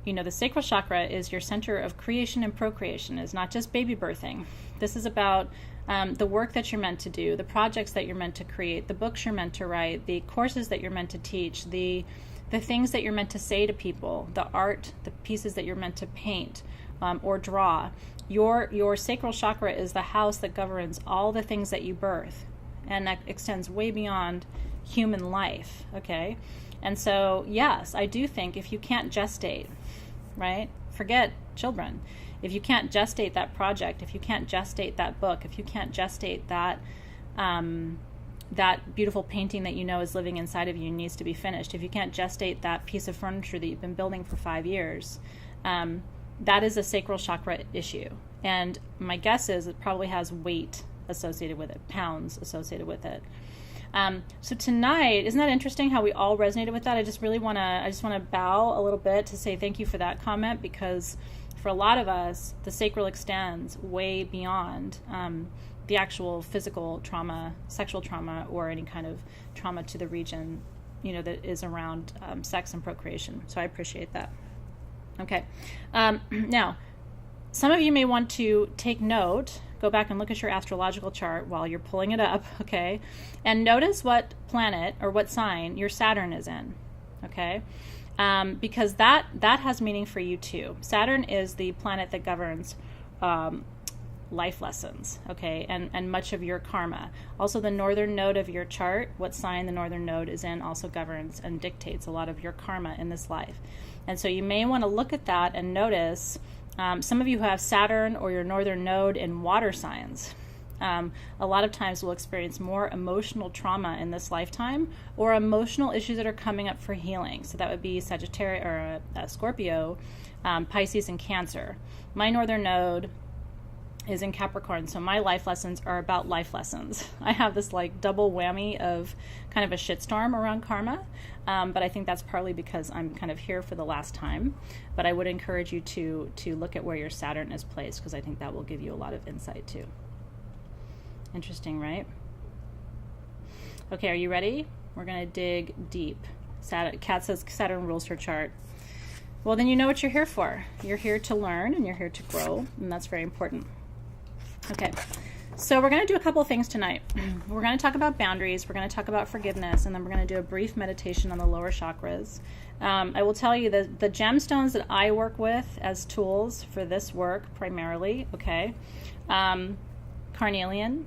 You know, the sacral chakra is your center of creation and procreation. It's not just baby birthing. This is about the work that you're meant to do, the projects that you're meant to create, the books you're meant to write, the courses that you're meant to teach, the things that you're meant to say to people, the art, the pieces that you're meant to paint or draw. Your sacral chakra is the house that governs all the things that you birth, and that extends way beyond human life, okay? And so, yes, I do think if you can't gestate, right? Forget children. If you can't gestate that project, if you can't gestate that book, if you can't gestate that that beautiful painting that you know is living inside of you and needs to be finished, if you can't gestate that piece of furniture that you've been building for 5 years, that is a sacral chakra issue. And my guess is it probably has weight associated with it, pounds associated with it. So tonight, isn't that interesting how we all resonated with that? I just want to bow a little bit to say thank you for that comment, because for a lot of us, the sacral extends way beyond the actual physical trauma, sexual trauma, or any kind of trauma to the region, that is around sex and procreation. So I appreciate that. Okay. Now, some of you may want to take note, go back and look at your astrological chart while you're pulling it up, okay? And notice what planet or what sign your Saturn is in, okay? Because that has meaning for you too. Saturn is the planet that governs life lessons, okay, and much of your karma. Also, the northern node of your chart, what sign the northern node is in, also governs and dictates a lot of your karma in this life. And so you may want to look at that and notice some of you who have Saturn or your northern node in water signs. A lot of times will experience more emotional trauma in this lifetime, or emotional issues that are coming up for healing. So that would be Sagittarius or Scorpio, Pisces, and Cancer. My northern node is in Capricorn, so my life lessons are about life lessons. I have this like double whammy of kind of a shitstorm around karma, but I think that's partly because I'm kind of here for the last time. But I would encourage you to look at where your Saturn is placed, because I think that will give you a lot of insight too. Interesting, right? Okay, are you ready? We're going to dig deep. Kat says Saturn rules her chart. Well, then you know what you're here for. You're here to learn and you're here to grow, and that's very important. Okay, so we're going to do a couple of things tonight. We're going to talk about boundaries, we're going to talk about forgiveness, and then we're going to do a brief meditation on the lower chakras. I will tell you that the gemstones that I work with as tools for this work primarily, okay, carnelian.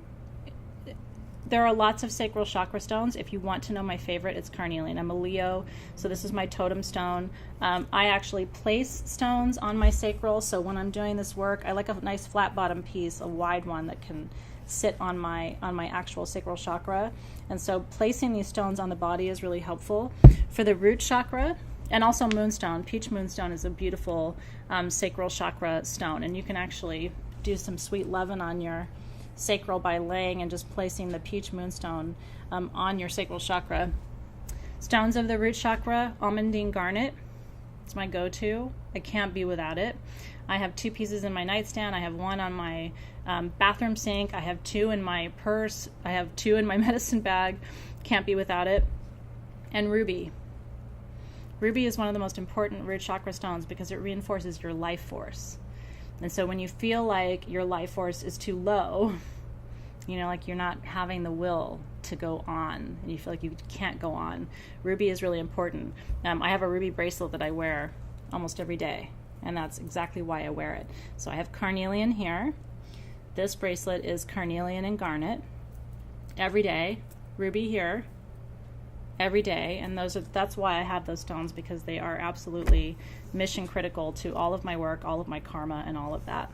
There are lots of sacral chakra stones. If you want to know my favorite, it's carnelian. I'm a Leo, so this is my totem stone. I actually place stones on my sacral, so when I'm doing this work, I like a nice flat bottom piece, a wide one that can sit on my actual sacral chakra. And so placing these stones on the body is really helpful. For the root chakra, and also moonstone, peach moonstone is a beautiful sacral chakra stone, and you can actually do some sweet loving on your sacral by laying and just placing the peach moonstone on your sacral chakra. Stones of the root chakra, almandine garnet. It's my go-to. I can't be without it. I have 2 pieces in my nightstand. I have 1 on my bathroom sink. I have 2 in my purse. I have 2 in my medicine bag. Can't be without it. And ruby. Ruby is one of the most important root chakra stones because it reinforces your life force. And so when you feel like your life force is too low, like you're not having the will to go on and you feel like you can't go on, ruby is really important. I have a ruby bracelet that I wear almost every day, and that's exactly why I wear it. So I have carnelian here. This bracelet is carnelian and garnet every day. Ruby here every day, and that's why I have those stones, because they are absolutely mission critical to all of my work, all of my karma, and all of that.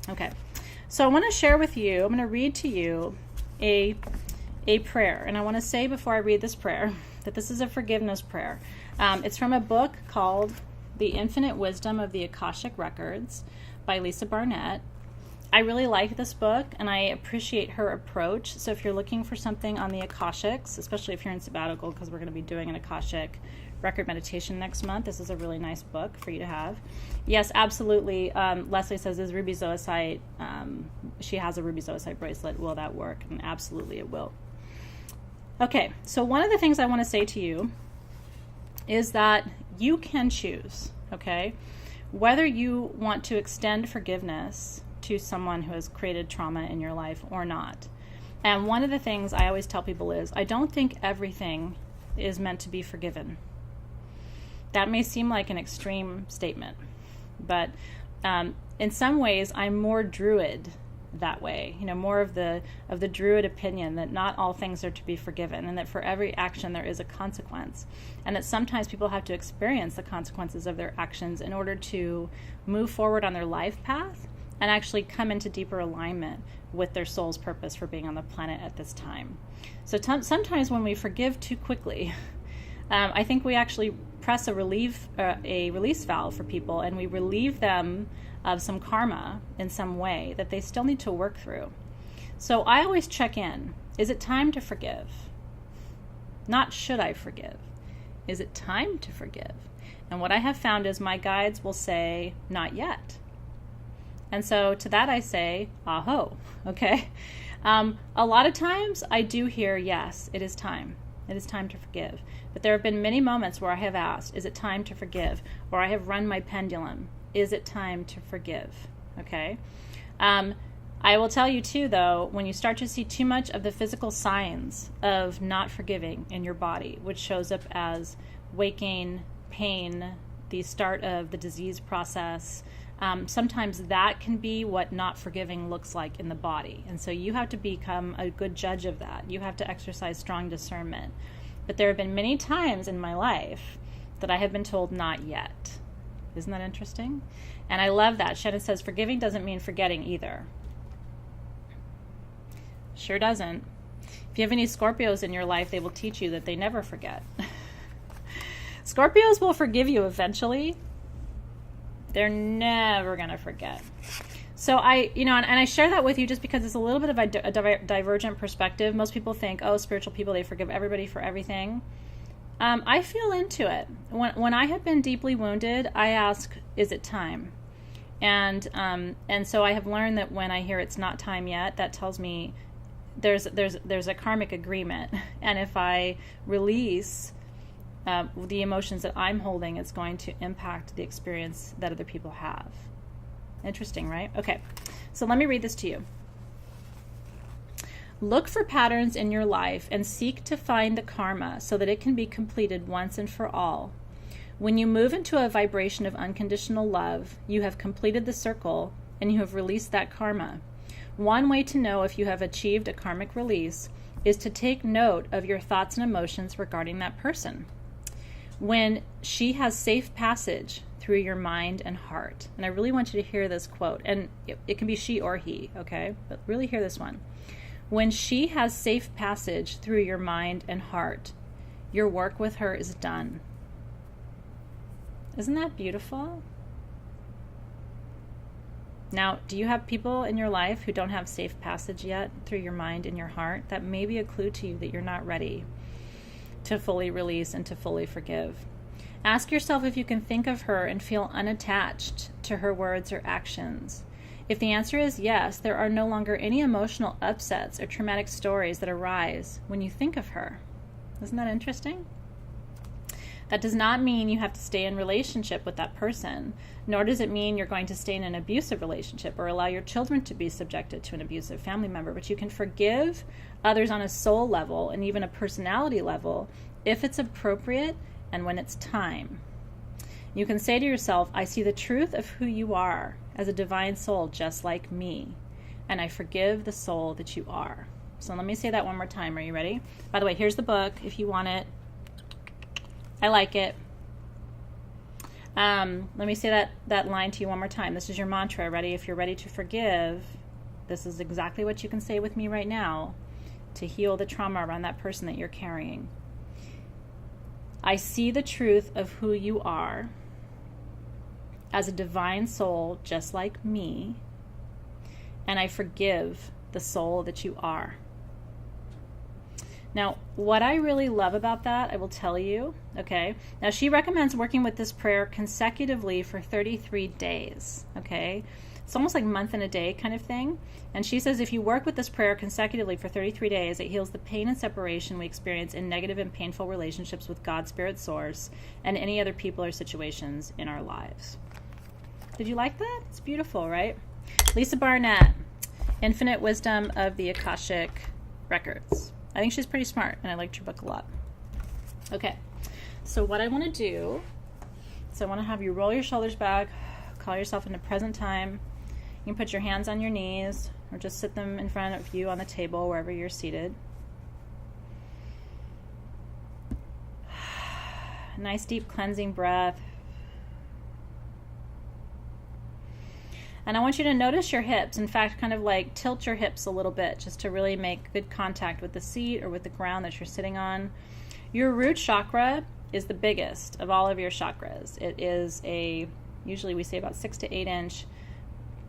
Okay, so I want to share with you, I'm going to read to you a prayer, and I want to say before I read this prayer that this is a forgiveness prayer. It's from a book called The Infinite Wisdom of the Akashic Records by Lisa Barnett. I really like this book, and I appreciate her approach. So if you're looking for something on the Akashics, especially if you're in sabbatical, because we're going to be doing an Akashic record meditation next month, this is a really nice book for you to have. Yes, absolutely. Leslie says, is ruby zoisite, she has a ruby zoisite bracelet. Will that work? And absolutely it will. Okay, so one of the things I want to say to you is that you can choose, okay, whether you want to extend forgiveness to someone who has created trauma in your life or not. And one of the things I always tell people is, I don't think everything is meant to be forgiven. That may seem like an extreme statement, but in some ways I'm more druid that way, more of the druid opinion that not all things are to be forgiven, and that for every action there is a consequence, and that sometimes people have to experience the consequences of their actions in order to move forward on their life path and actually come into deeper alignment with their soul's purpose for being on the planet at this time. So sometimes when we forgive too quickly, I think we actually press a release valve for people, and we relieve them of some karma in some way that they still need to work through. So I always check in. Is it time to forgive? Not should I forgive? Is it time to forgive? And what I have found is my guides will say, not yet. And so to that I say, aho, okay? A lot of times I do hear, yes, it is time. It is time to forgive. But there have been many moments where I have asked, is it time to forgive? Or I have run my pendulum. Is it time to forgive? Okay? I will tell you too, though, when you start to see too much of the physical signs of not forgiving in your body, which shows up as weight gain, pain, the start of the disease process, sometimes that can be what not forgiving looks like in the body. And so you have to become a good judge of that. You have to exercise strong discernment. But there have been many times in my life that I have been told not yet. Isn't that interesting? And I love that. Shannon says, forgiving doesn't mean forgetting either. Sure doesn't. If you have any Scorpios in your life, they will teach you that they never forget. Scorpios will forgive you eventually. They're never going to forget. So and I share that with you just because it's a little bit of a divergent perspective. Most people think, oh, spiritual people, they forgive everybody for everything. I feel into it. When I have been deeply wounded, I ask, is it time? And so I have learned that when I hear it's not time yet, that tells me there's a karmic agreement. And if I release the emotions that I'm holding, it's going to impact the experience that other people have. Interesting, right? Okay, so let me read this to you. Look for patterns in your life and seek to find the karma so that it can be completed once and for all. When you move into a vibration of unconditional love, you have completed the circle and you have released that karma. One way to know if you have achieved a karmic release is to take note of your thoughts and emotions regarding that person. When she has safe passage through your mind and heart. And I really want you to hear this quote. And it can be she or he, okay? But really hear this one. When she has safe passage through your mind and heart, your work with her is done. Isn't that beautiful? Now, do you have people in your life who don't have safe passage yet through your mind and your heart? That may be a clue to you that you're not ready to fully release and to fully forgive. Ask yourself if you can think of her and feel unattached to her words or actions. If the answer is yes, there are no longer any emotional upsets or traumatic stories that arise when you think of her. Isn't that interesting? That does not mean you have to stay in relationship with that person, nor does it mean you're going to stay in an abusive relationship or allow your children to be subjected to an abusive family member. But you can forgive others on a soul level and even a personality level if it's appropriate and when it's time. You can say to yourself, I see the truth of who you are as a divine soul just like me, and I forgive the soul that you are. So let me say that one more time. Are you ready? By the way, here's the book if you want it. I like it. Let me say that line to you one more time. This is your mantra. Ready? If you're ready to forgive, this is exactly what you can say with me right now to heal the trauma around that person that you're carrying. I see the truth of who you are as a divine soul just like me, and I forgive the soul that you are. Now, what I really love about that, I will tell you, okay? Now, she recommends working with this prayer consecutively for 33 days, okay? It's almost like month and a day kind of thing. And she says if you work with this prayer consecutively for 33 days, it heals the pain and separation we experience in negative and painful relationships with God, Spirit, Source, and any other people or situations in our lives. Did you like that? It's beautiful, right? Lisa Barnett, Infinite Wisdom of the Akashic Records. I think she's pretty smart, and I liked your book a lot. Okay, so what I want to do is I want to have you roll your shoulders back, call yourself into present time. You can put your hands on your knees, or just sit them in front of you on the table, wherever you're seated. Nice deep cleansing breath. And I want you to notice your hips. In fact, kind of like tilt your hips a little bit just to really make good contact with the seat or with the ground that you're sitting on. Your root chakra is the biggest of all of your chakras. It is usually we say about 6 to 8 inch,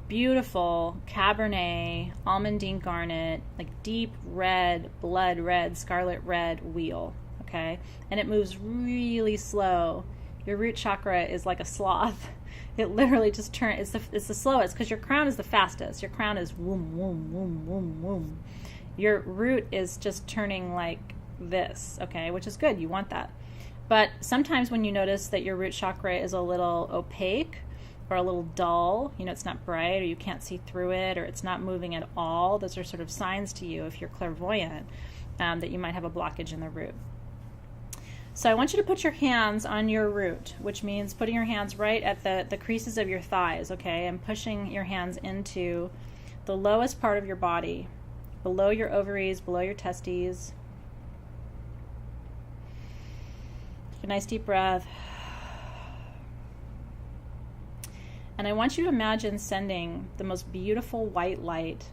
beautiful Cabernet, almandine garnet, like deep red, blood red, scarlet red wheel, okay? And it moves really slow. Your root chakra is like a sloth. It literally just turns, it's the slowest because your crown is the fastest. Your crown is woom, woom, woom, woom, woom. Your root is just turning like this, okay, which is good. You want that. But sometimes when you notice that your root chakra is a little opaque or a little dull, it's not bright or you can't see through it or it's not moving at all, those are sort of signs to you, if you're clairvoyant, that you might have a blockage in the root. So I want you to put your hands on your root, which means putting your hands right at the creases of your thighs, okay, and pushing your hands into the lowest part of your body, below your ovaries, below your testes. Take a nice deep breath. And I want you to imagine sending the most beautiful white light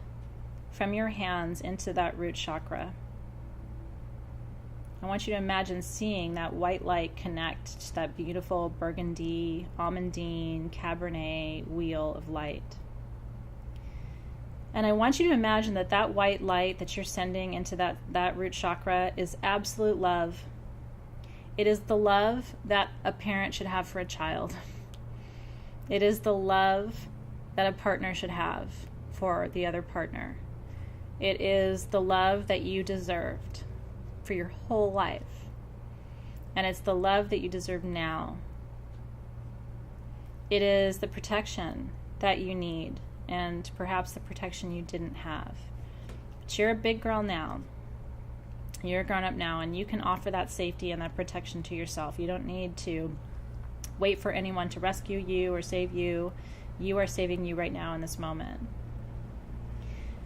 from your hands into that root chakra. I want you to imagine seeing that white light connect to that beautiful burgundy, almandine, Cabernet wheel of light. And I want you to imagine that white light that you're sending into that root chakra is absolute love. It is the love that a parent should have for a child. It is the love that a partner should have for the other partner. It is the love that you deserved for your whole life. And it's the love that you deserve now. It is the protection that you need, and perhaps the protection you didn't have. But you're a big girl now. You're a grown-up now, and you can offer that safety and that protection to yourself. You don't need to wait for anyone to rescue you or save you. You are saving you right now in this moment.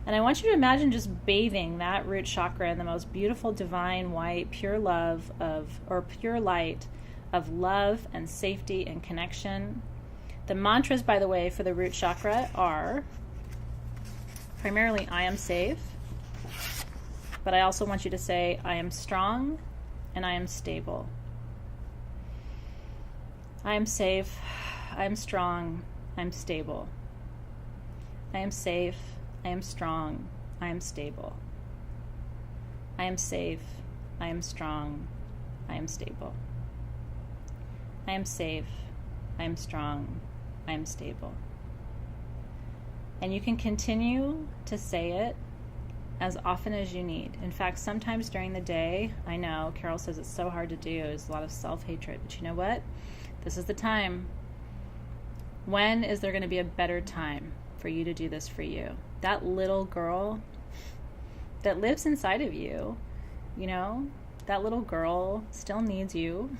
And I want you to imagine just bathing that root chakra in the most beautiful, divine, white, pure love pure light of love and safety and connection. The mantras, by the way, for the root chakra are primarily, I am safe. But I also want you to say, I am strong and I am stable. I am safe, I am strong, I am stable. I am safe, I am strong, I am stable. I am safe, I am strong, I am stable. I am safe, I am strong, I am stable. And you can continue to say it as often as you need. In fact, sometimes during the day, I know Carol says it's so hard to do, there's a lot of self-hatred, but you know what? This is the time. When is there going to be a better time for you to do this for you? That little girl that lives inside of you, you know, that little girl still needs you.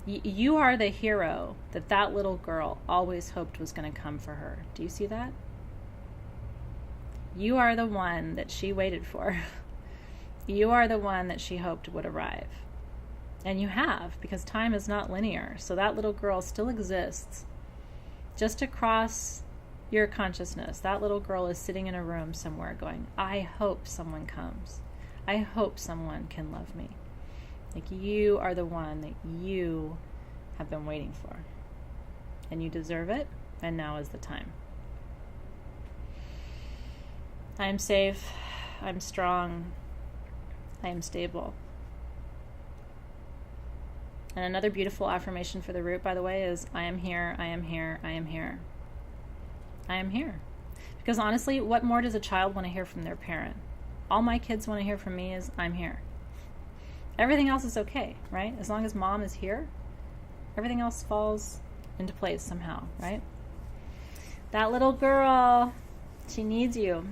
You are the hero that little girl always hoped was going to come for her. Do you see that? You are the one that she waited for. You are the one that she hoped would arrive. And you have, because time is not linear. So that little girl still exists just across your consciousness. That little girl is sitting in a room somewhere going, I hope someone comes. I hope someone can love me. Like, you are the one that you have been waiting for. And you deserve it, and now is the time. I am safe, I'm strong, I am stable. And another beautiful affirmation for the root, by the way, is I am here, I am here, I am here. I am here. Because honestly, what more does a child want to hear from their parent? All my kids want to hear from me is I'm here. Everything else is okay, right? As long as mom is here, everything else falls into place somehow, right? That little girl, she needs you.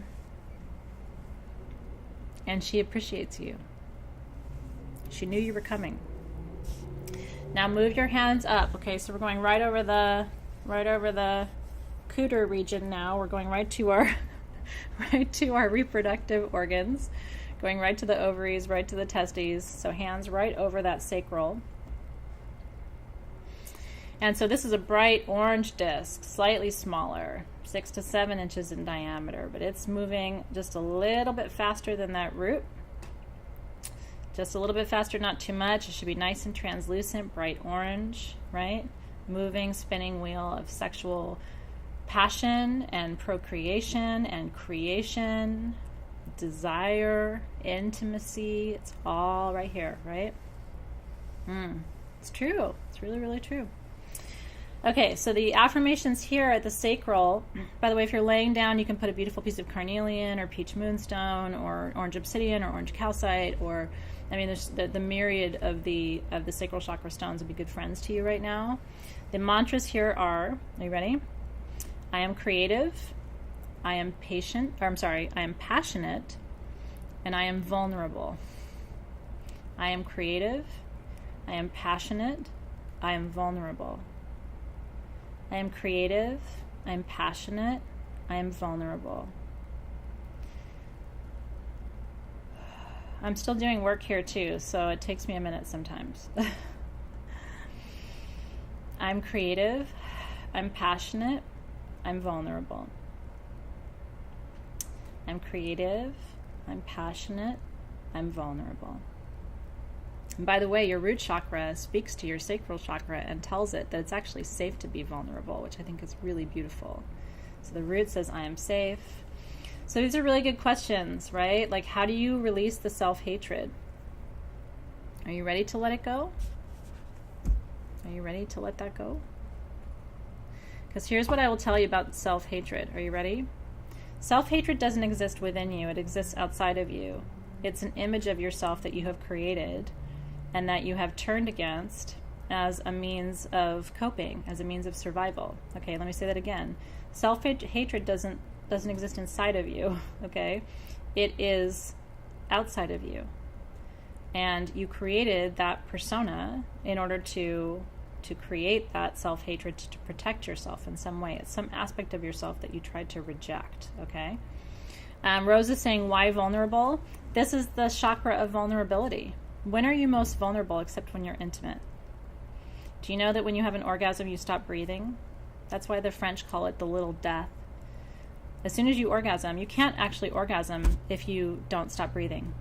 And she appreciates you. She knew you were coming. Now move your hands up. Okay, so we're going right over the cooter region now. We're going right to our reproductive organs. Going right to the ovaries, right to the testes. So hands right over that sacral. And so this is a bright orange disc, slightly smaller, 6 to 7 inches in diameter, but it's moving just a little bit faster than that root. Just a little bit faster, not too much. It should be nice and translucent, bright orange, right? Moving, spinning wheel of sexual passion and procreation and creation, desire, intimacy. It's all right here, right? It's true. It's really, really true. Okay, so the affirmations here at the sacral, by the way, if you're laying down, you can put a beautiful piece of carnelian or peach moonstone or orange obsidian or orange calcite, or, I mean, there's the myriad of the sacral chakra stones would be good friends to you right now. The mantras here are you ready? I am creative, I am I am passionate, and I am vulnerable. I am creative, I am passionate, I am vulnerable. I am creative, I am passionate, I am vulnerable. I'm still doing work here too, so it takes me a minute sometimes. I'm creative, I'm passionate, I'm vulnerable. I'm creative, I'm passionate, I'm vulnerable. And by the way, your root chakra speaks to your sacral chakra and tells it that it's actually safe to be vulnerable, which I think is really beautiful. So the root says, I am safe. So these are really good questions, right? Like, how do you release the self-hatred? Are you ready to let it go? Are you ready to let that go? Because here's what I will tell you about self-hatred. Are you ready? Self-hatred doesn't exist within you. It exists outside of you. It's an image of yourself that you have created and that you have turned against as a means of coping, as a means of survival. Okay, let me say that again. Self-hatred doesn't exist inside of you, okay? It is outside of you. And you created that persona in order to create that self-hatred to protect yourself in some way. It's some aspect of yourself that you tried to reject, okay? Rose is saying, why vulnerable? This is the chakra of vulnerability. When are you most vulnerable except when you're intimate? Do you know that when you have an orgasm, you stop breathing? That's why the French call it the little death. As soon as you orgasm, you can't actually orgasm if you don't stop breathing.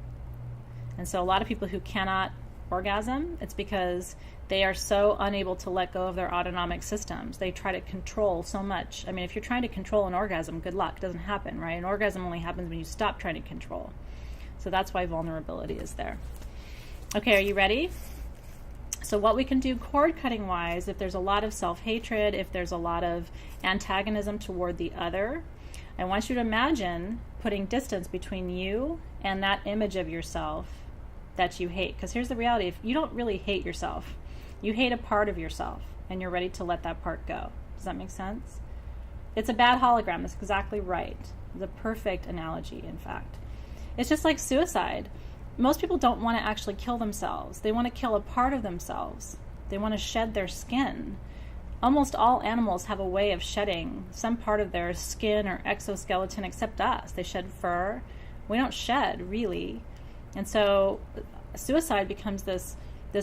And so a lot of people who cannot orgasm, it's because they are so unable to let go of their autonomic systems. They try to control so much. I mean, if you're trying to control an orgasm, good luck. It doesn't happen, right? An orgasm only happens when you stop trying to control. So that's why vulnerability is there. Okay, are you ready? So what we can do cord cutting wise, if there's a lot of self-hatred, if there's a lot of antagonism toward the other, I want you to imagine putting distance between you and that image of yourself that you hate. Because here's the reality: if you don't really hate yourself, you hate a part of yourself, and you're ready to let that part go. Does that make sense? It's a bad hologram. That's exactly right. It's a perfect analogy, in fact. It's just like suicide. Most people don't want to actually kill themselves. They want to kill a part of themselves. They want to shed their skin. Almost all animals have a way of shedding some part of their skin or exoskeleton, except us. They shed fur. We don't shed, really. And so suicide becomes this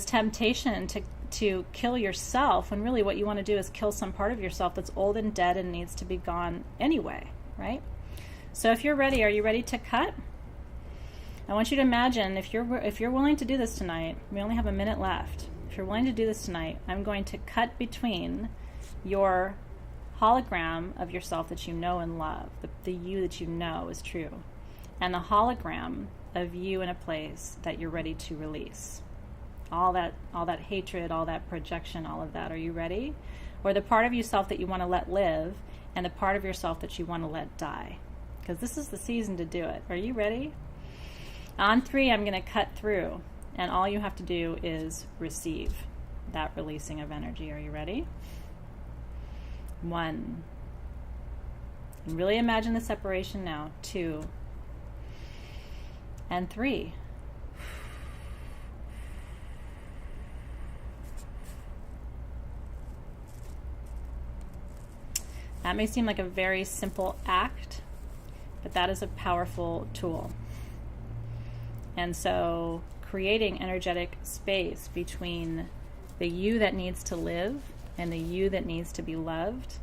temptation to kill yourself, when really what you want to do is kill some part of yourself that's old and dead and needs to be gone anyway, right? So if you're ready, are you ready to cut? I want you to imagine, if you're willing to do this tonight, we only have a minute left. If you're willing to do this tonight, I'm going to cut between your hologram of yourself that you know and love, the you that you know is true, and the hologram of you in a place that you're ready to release. All that hatred, all that projection, all of that. Are you ready? Or the part of yourself that you want to let live, and the part of yourself that you want to let die. Because this is the season to do it. Are you ready? On 3, I'm going to cut through, and all you have to do is receive that releasing of energy. Are you ready? 1. And really imagine the separation now. 2. And 3. That may seem like a very simple act, but that is a powerful tool. And so creating energetic space between the you that needs to live and the you that needs to be loved,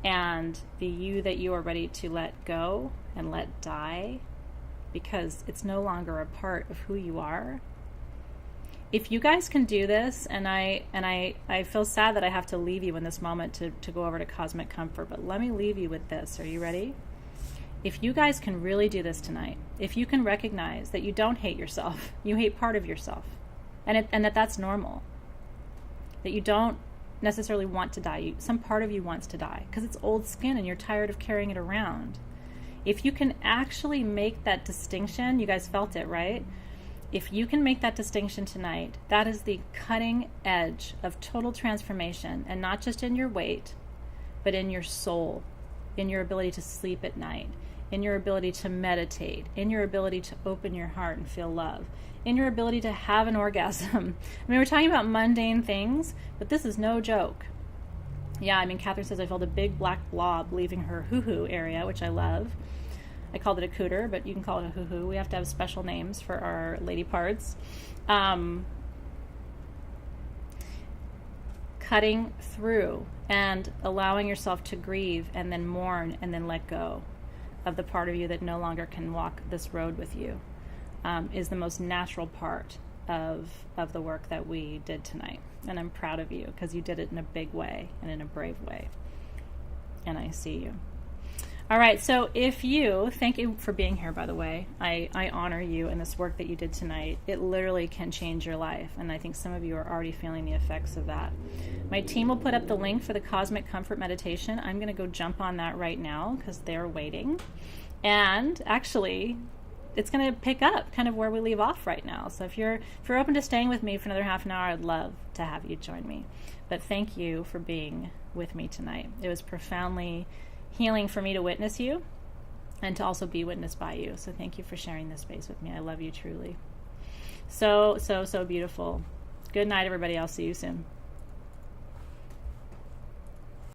and the you that you are ready to let go and let die, because it's no longer a part of who you are. If you guys can do this, and I feel sad that I have to leave you in this moment to go over to Cosmic Comfort, but let me leave you with this. Are you ready? If you guys can really do this tonight, if you can recognize that you don't hate yourself, you hate part of yourself, and that's normal, that you don't necessarily want to die. Some part of you wants to die because it's old skin and you're tired of carrying it around. If you can actually make that distinction, you guys felt it, right? If you can make that distinction tonight, that is the cutting edge of total transformation, and not just in your weight, but in your soul, in your ability to sleep at night, in your ability to meditate, in your ability to open your heart and feel love, in your ability to have an orgasm. I mean, we're talking about mundane things, but this is no joke. Yeah, I mean, Catherine says I felt a big black blob leaving her hoo-hoo area, which I love. I called it a cooter, but you can call it a hoo-hoo. We have to have special names for our lady parts. Cutting through and allowing yourself to grieve and then mourn and then let go of the part of you that no longer can walk this road with you is the most natural part of the work that we did tonight. And I'm proud of you because you did it in a big way and in a brave way. And I see you. All right, so thank you for being here, by the way. I honor you and this work that you did tonight. It literally can change your life, and I think some of you are already feeling the effects of that. My team will put up the link for the Cosmic Comfort Meditation. I'm going to go jump on that right now because they're waiting. And actually, it's going to pick up kind of where we leave off right now. So if you're open to staying with me for another half an hour, I'd love to have you join me. But thank you for being with me tonight. It was profoundly healing for me to witness you and to also be witnessed by you. So thank you for sharing this space with me. I love you truly. So beautiful. Good night, everybody. I'll see you soon.